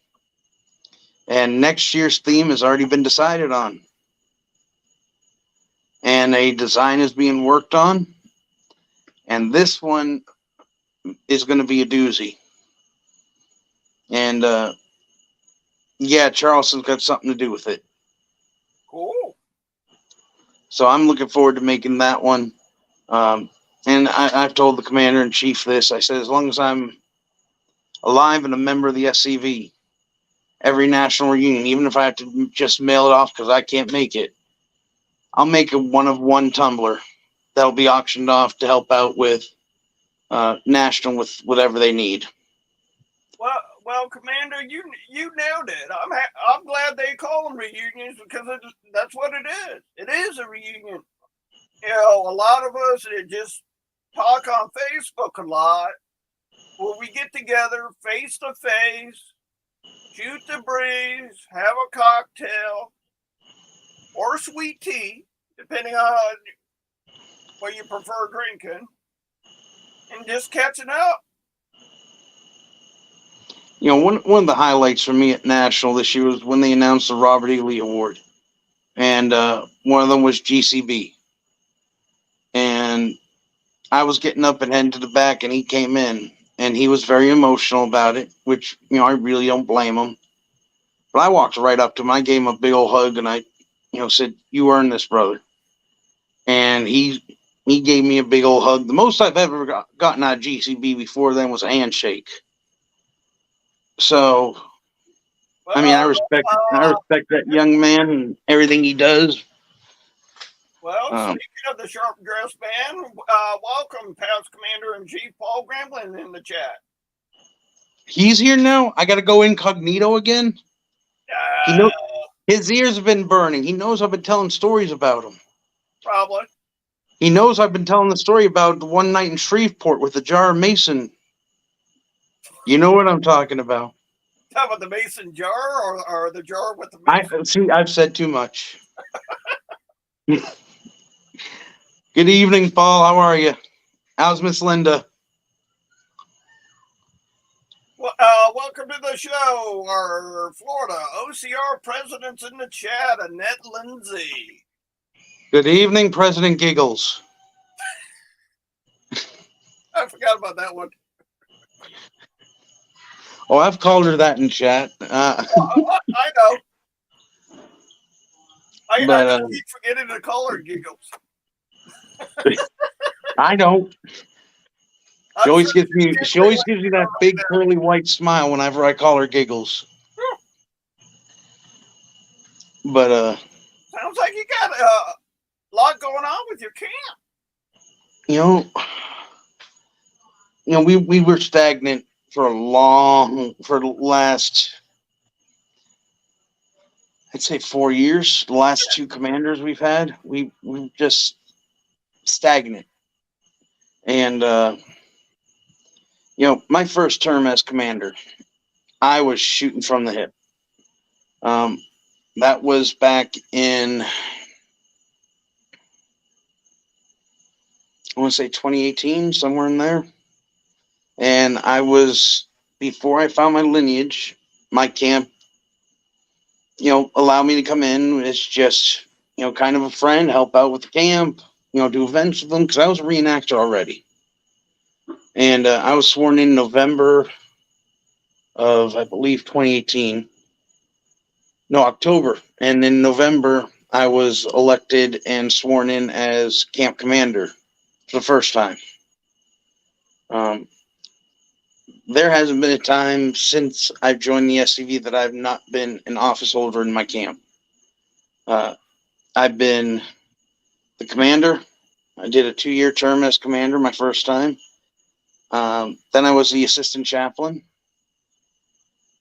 C: And next year's theme has already been decided on. And a design is being worked on. And this one is going to be a doozy. And, yeah, Charleston's got something to do with it.
B: Cool.
C: So I'm looking forward to making that one. And I've told the commander-in-chief this. I said, as long as I'm alive and a member of the SCV, every national reunion, even if I have to just mail it off because I can't make it, I'll make a one-of-one tumbler that'll be auctioned off to help out with national with whatever they need.
B: Well, Commander, you nailed it. I'm glad they call them reunions because that's what it is. It is a reunion. You know, a lot of us, it just talk on Facebook a lot, where we get together face to face, shoot the breeze, have a cocktail or sweet tea, depending on what you prefer drinking, and just catching up.
C: You know, one of the highlights for me at National this year was when they announced the Robert E. Lee Award, and one of them was GCB, and I was getting up and heading to the back, and he came in, and he was very emotional about it, which, you know, I really don't blame him. But I walked right up to him, I gave him a big old hug, and I, you know, said, "You earned this, brother." And he gave me a big old hug. The most I've ever gotten out of GCB before then was a handshake. So, I mean,
B: Well,
C: I respect that young man and everything he does.
B: Speaking of the Sharp Dress Band, welcome past Commander-in-Chief Paul Gramblin in the chat.
C: He's here now. I got to go incognito again. He knows his ears have been burning. He knows I've been telling stories about him.
B: Probably.
C: He knows I've been telling the story about the one night in Shreveport with the jar of Mason. You know what I'm talking about.
B: Talk about the Mason jar or the jar with the Mason?
C: I've said too much. Good evening, Paul. How are you? How's Miss Linda?
B: Well, welcome to the show. Our Florida OCR president's in the chat, Annette Lindsay.
C: Good evening, President Giggles.
B: I forgot about that one.
C: Oh, I've called her that in chat.
B: I know. I just keep forgetting to call her Giggles.
C: I don't. She always gives me that big curly white smile whenever I call her Giggles. But
B: sounds like you got a lot going on with your camp.
C: You know, we were stagnant for the last, I'd say 4 years. The last two commanders we've had, we just stagnant. And you know, my first term as commander, I was shooting from the hip. That was back in, I want to say 2018, somewhere in there. And I was, before I found my lineage, my camp, you know, allowed me to come in. It's just, you know, kind of a friend, help out with the camp, you know, do events with them, because I was a reenactor already. And I was sworn in November of, I believe, 2018. No, October. And in November, I was elected and sworn in as camp commander for the first time. There hasn't been a time since I've joined the SCV that I've not been an office holder in my camp. I've been the commander. I did a 2-year term as commander my first time. Then I was the assistant chaplain.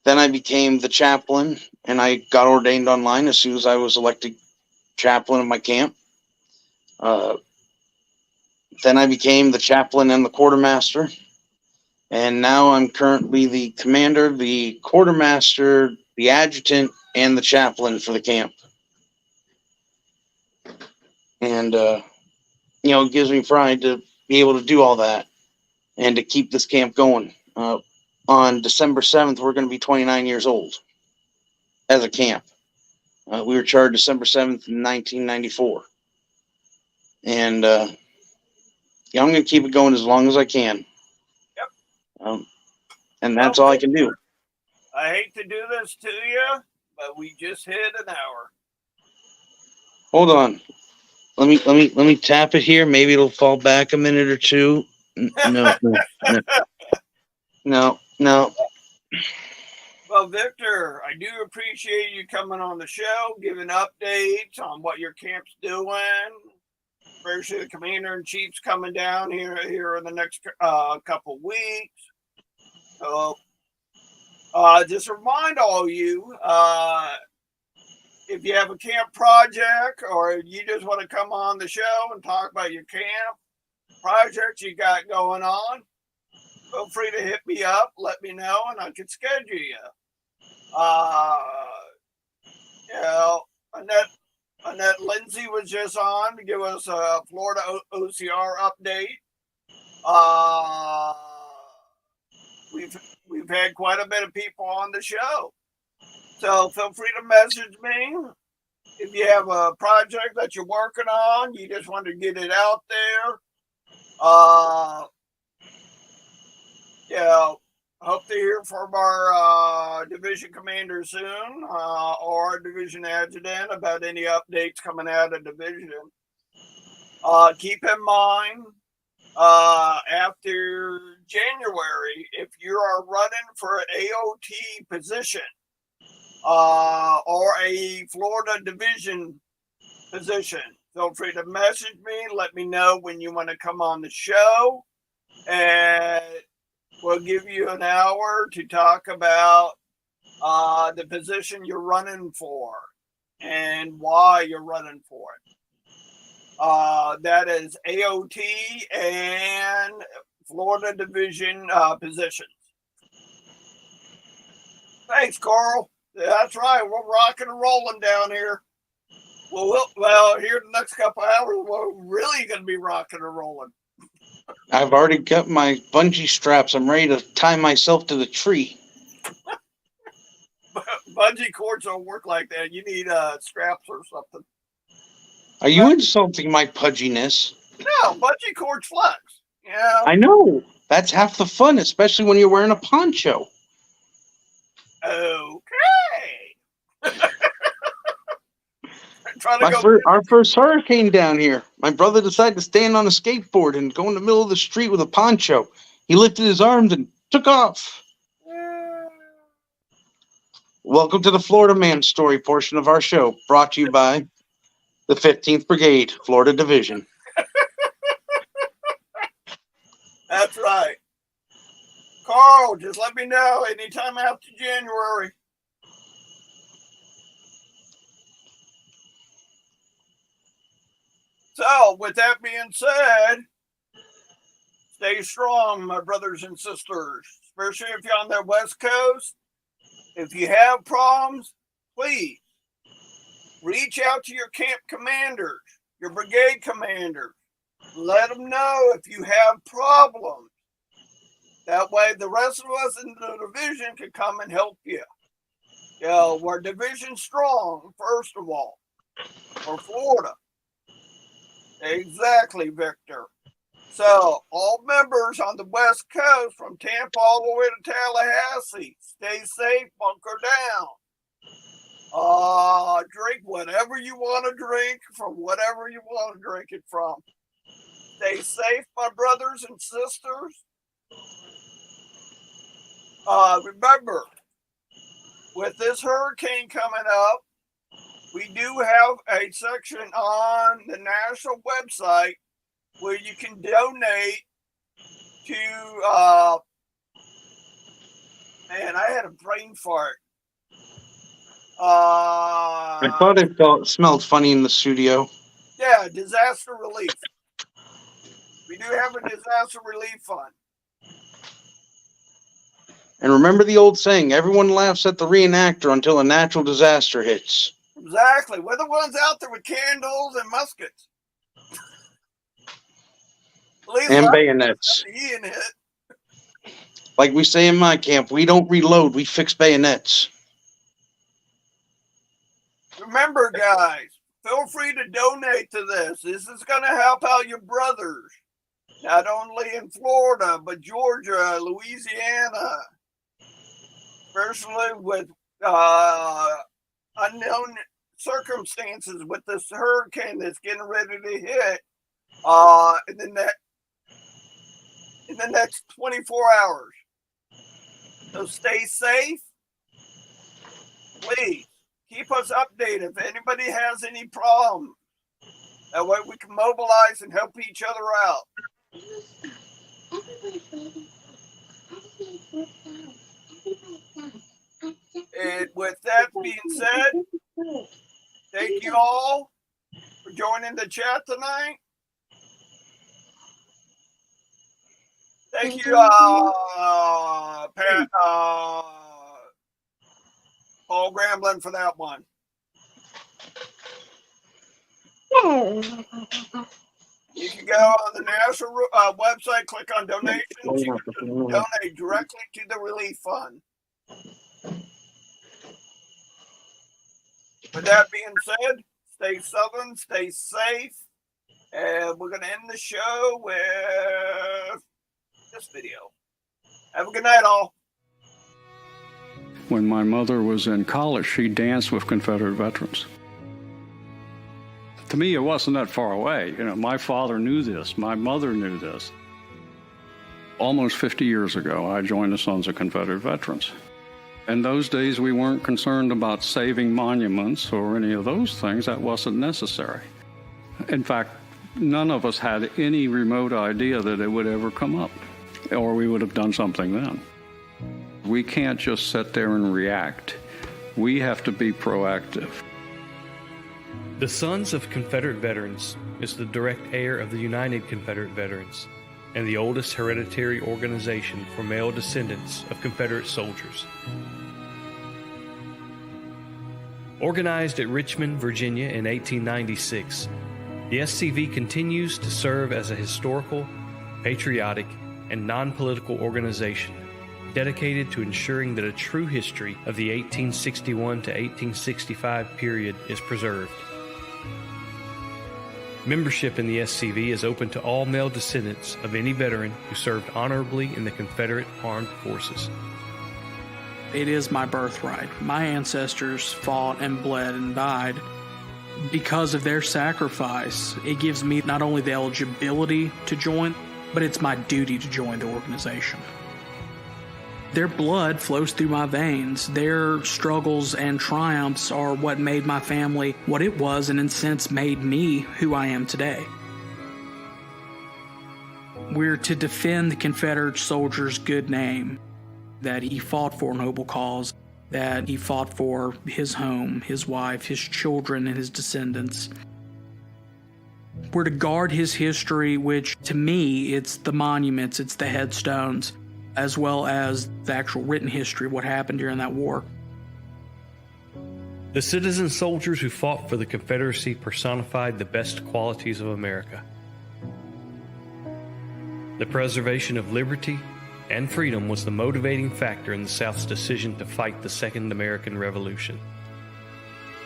C: Then I became the chaplain, and I got ordained online as soon as I was elected chaplain of my camp. Then I became the chaplain and the quartermaster. And now I'm currently the commander, the quartermaster, the adjutant, and the chaplain for the camp. And, you know, it gives me pride to be able to do all that and to keep this camp going. On December 7th, we're going to be 29 years old as a camp. We were chartered December 7th in 1994. And, yeah, I'm going to keep it going as long as I can.
B: Yep.
C: And that's all I can do.
B: I hate to do this to you, but we just hit an hour.
C: Hold on. Let me tap it here. Maybe it'll fall back a minute or two. No.
B: Well, Victor, I do appreciate you coming on the show, giving updates on what your camp's doing. Especially the Commander-in-Chief's coming down here in the next couple weeks. So, just remind all you, if you have a camp project or you just want to come on the show and talk about your camp, projects you got going on, feel free to hit me up, let me know, and I can schedule you. Uh, you know, Annette Lindsay was just on to give us a Florida OCR update. We've had quite a bit of people on the show, so feel free to message me if you have a project that you're working on. You just want to get it out there. Hope to hear from our division commander soon, or our division adjutant about any updates coming out of division. Keep in mind, after January, if you are running for an AOT position, or a Florida division position, feel free to message me. Let me know when you want to come on the show, and we'll give you an hour to talk about the position you're running for and why you're running for it. That is AOT and Florida division positions. Thanks, Carl. That's right. We're rocking and rolling down here. Well, here in the next couple of hours, we're really going to be rocking and rolling.
C: I've already got my bungee straps. I'm ready to tie myself to the tree.
B: Bungee cords don't work like that. You need straps or something.
C: Are you insulting my pudginess?
B: No, bungee cords flex. Yeah.
C: I know. That's half the fun, especially when you're wearing a poncho.
B: Okay.
C: Our first hurricane down here. My brother decided to stand on a skateboard and go in the middle of the street with a poncho. He lifted his arms and took off. Welcome to the Florida Man Story portion of our show, brought to you by the 15th Brigade, Florida Division.
B: That's right. Carl, just let me know anytime after January. So, with that being said, stay strong, my brothers and sisters, especially if you're on the West Coast. If you have problems, please reach out to your camp commanders, your brigade commanders. Let them know if you have problems. That way, the rest of us in the division can come and help you. We're division strong, first of all, for Florida. Exactly, Victor. So, all members on the West Coast, from Tampa all the way to Tallahassee, stay safe, bunker down. Drink whatever you want to drink from whatever you want to drink it from. Stay safe, my brothers and sisters. Remember, with this hurricane coming up, we do have a section on the national website where you can donate to, man, I had a brain fart.
C: I thought it smelled funny in the studio.
B: Yeah, disaster relief. We do have a disaster relief fund.
C: And remember the old saying, everyone laughs at the reenactor until a natural disaster hits.
B: Exactly. We're the ones out there with candles and muskets.
C: And bayonets. Like we say in my camp, we don't reload, we fix bayonets.
B: Remember, guys, feel free to donate to this. This is going to help out your brothers, not only in Florida, but Georgia, Louisiana, especially with unknown circumstances with this hurricane that's getting ready to hit in the next 24 hours. So stay safe. Please keep us updated if anybody has any problems. That way we can mobilize and help each other out. And with that being said, thank you all for joining the chat tonight. Thank you, Paul Gramblin, for that one. You can go on the national website, click on donations. You can donate directly to the relief fund. With that being said, stay Southern, stay safe, and we're going to end the show with this video. Have a good night, all.
D: When my mother was in college, she danced with Confederate veterans. To me, it wasn't that far away. You know, my father knew this. My mother knew this. Almost 50 years ago, I joined the Sons of Confederate Veterans. In those days, we weren't concerned about saving monuments or any of those things. That wasn't necessary. In fact, none of us had any remote idea that it would ever come up, or we would have done something then. We can't just sit there and react. We have to be proactive.
E: The Sons of Confederate Veterans is the direct heir of the United Confederate Veterans and the oldest hereditary organization for male descendants of Confederate soldiers. Organized at Richmond, Virginia in 1896, the SCV continues to serve as a historical, patriotic, and non-political organization dedicated to ensuring that a true history of the 1861 to 1865 period is preserved. Membership in the SCV is open to all male descendants of any veteran who served honorably in the Confederate Armed Forces.
F: It is my birthright. My ancestors fought and bled and died. Because of their sacrifice, it gives me not only the eligibility to join, but it's my duty to join the organization. Their blood flows through my veins. Their struggles and triumphs are what made my family what it was, and in a sense made me who I am today. We're to defend the Confederate soldier's good name, that he fought for a noble cause, that he fought for his home, his wife, his children, and his descendants. We're to guard his history, which to me, it's the monuments, it's the headstones, as well as the actual written history of what happened during that war.
E: The citizen soldiers who fought for the Confederacy personified the best qualities of America. The preservation of liberty and freedom was the motivating factor in the South's decision to fight the Second American Revolution.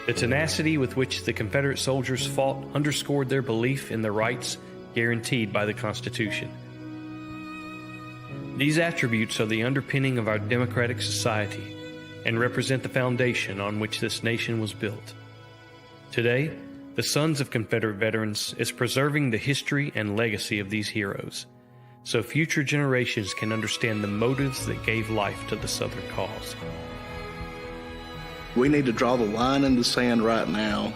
E: The tenacity with which the Confederate soldiers fought underscored their belief in the rights guaranteed by the Constitution. These attributes are the underpinning of our democratic society and represent the foundation on which this nation was built. Today, the Sons of Confederate Veterans is preserving the history and legacy of these heroes, so future generations can understand the motives that gave life to the Southern cause.
G: We need to draw the line in the sand right now.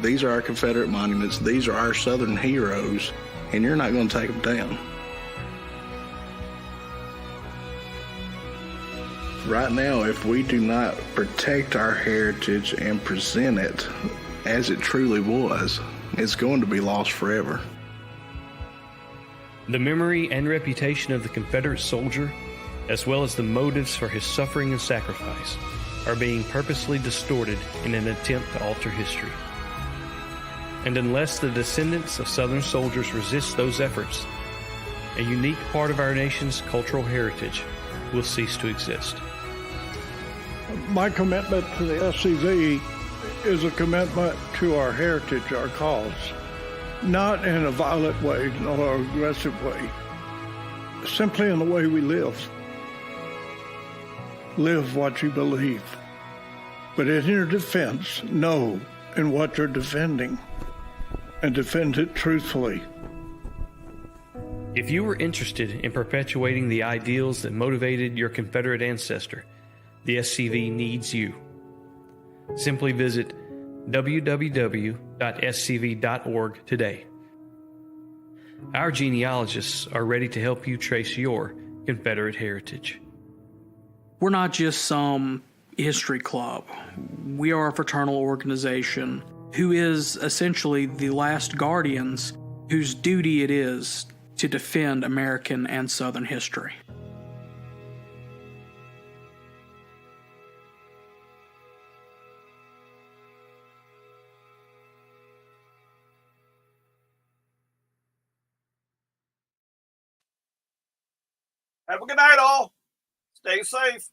G: These are our Confederate monuments, these are our Southern heroes, and you're not going to take them down. Right now, if we do not protect our heritage and present it as it truly was, it's going to be lost forever.
E: The memory and reputation of the Confederate soldier, as well as the motives for his suffering and sacrifice, are being purposely distorted in an attempt to alter history. And unless the descendants of Southern soldiers resist those efforts, a unique part of our nation's cultural heritage will cease to exist.
H: My commitment to the SCV is a commitment to our heritage, our cause, not in a violent way nor an aggressive way, simply in the way we live. Live what you believe, but in your defense, know in what you're defending and defend it truthfully.
E: If you were interested in perpetuating the ideals that motivated your Confederate ancestor, the SCV needs you. Simply visit www.scv.org today. Our genealogists are ready to help you trace your Confederate heritage.
F: We're not just some history club. We are a fraternal organization who is essentially the last guardians whose duty it is to defend American and Southern history.
B: Have a good night, all. Stay safe.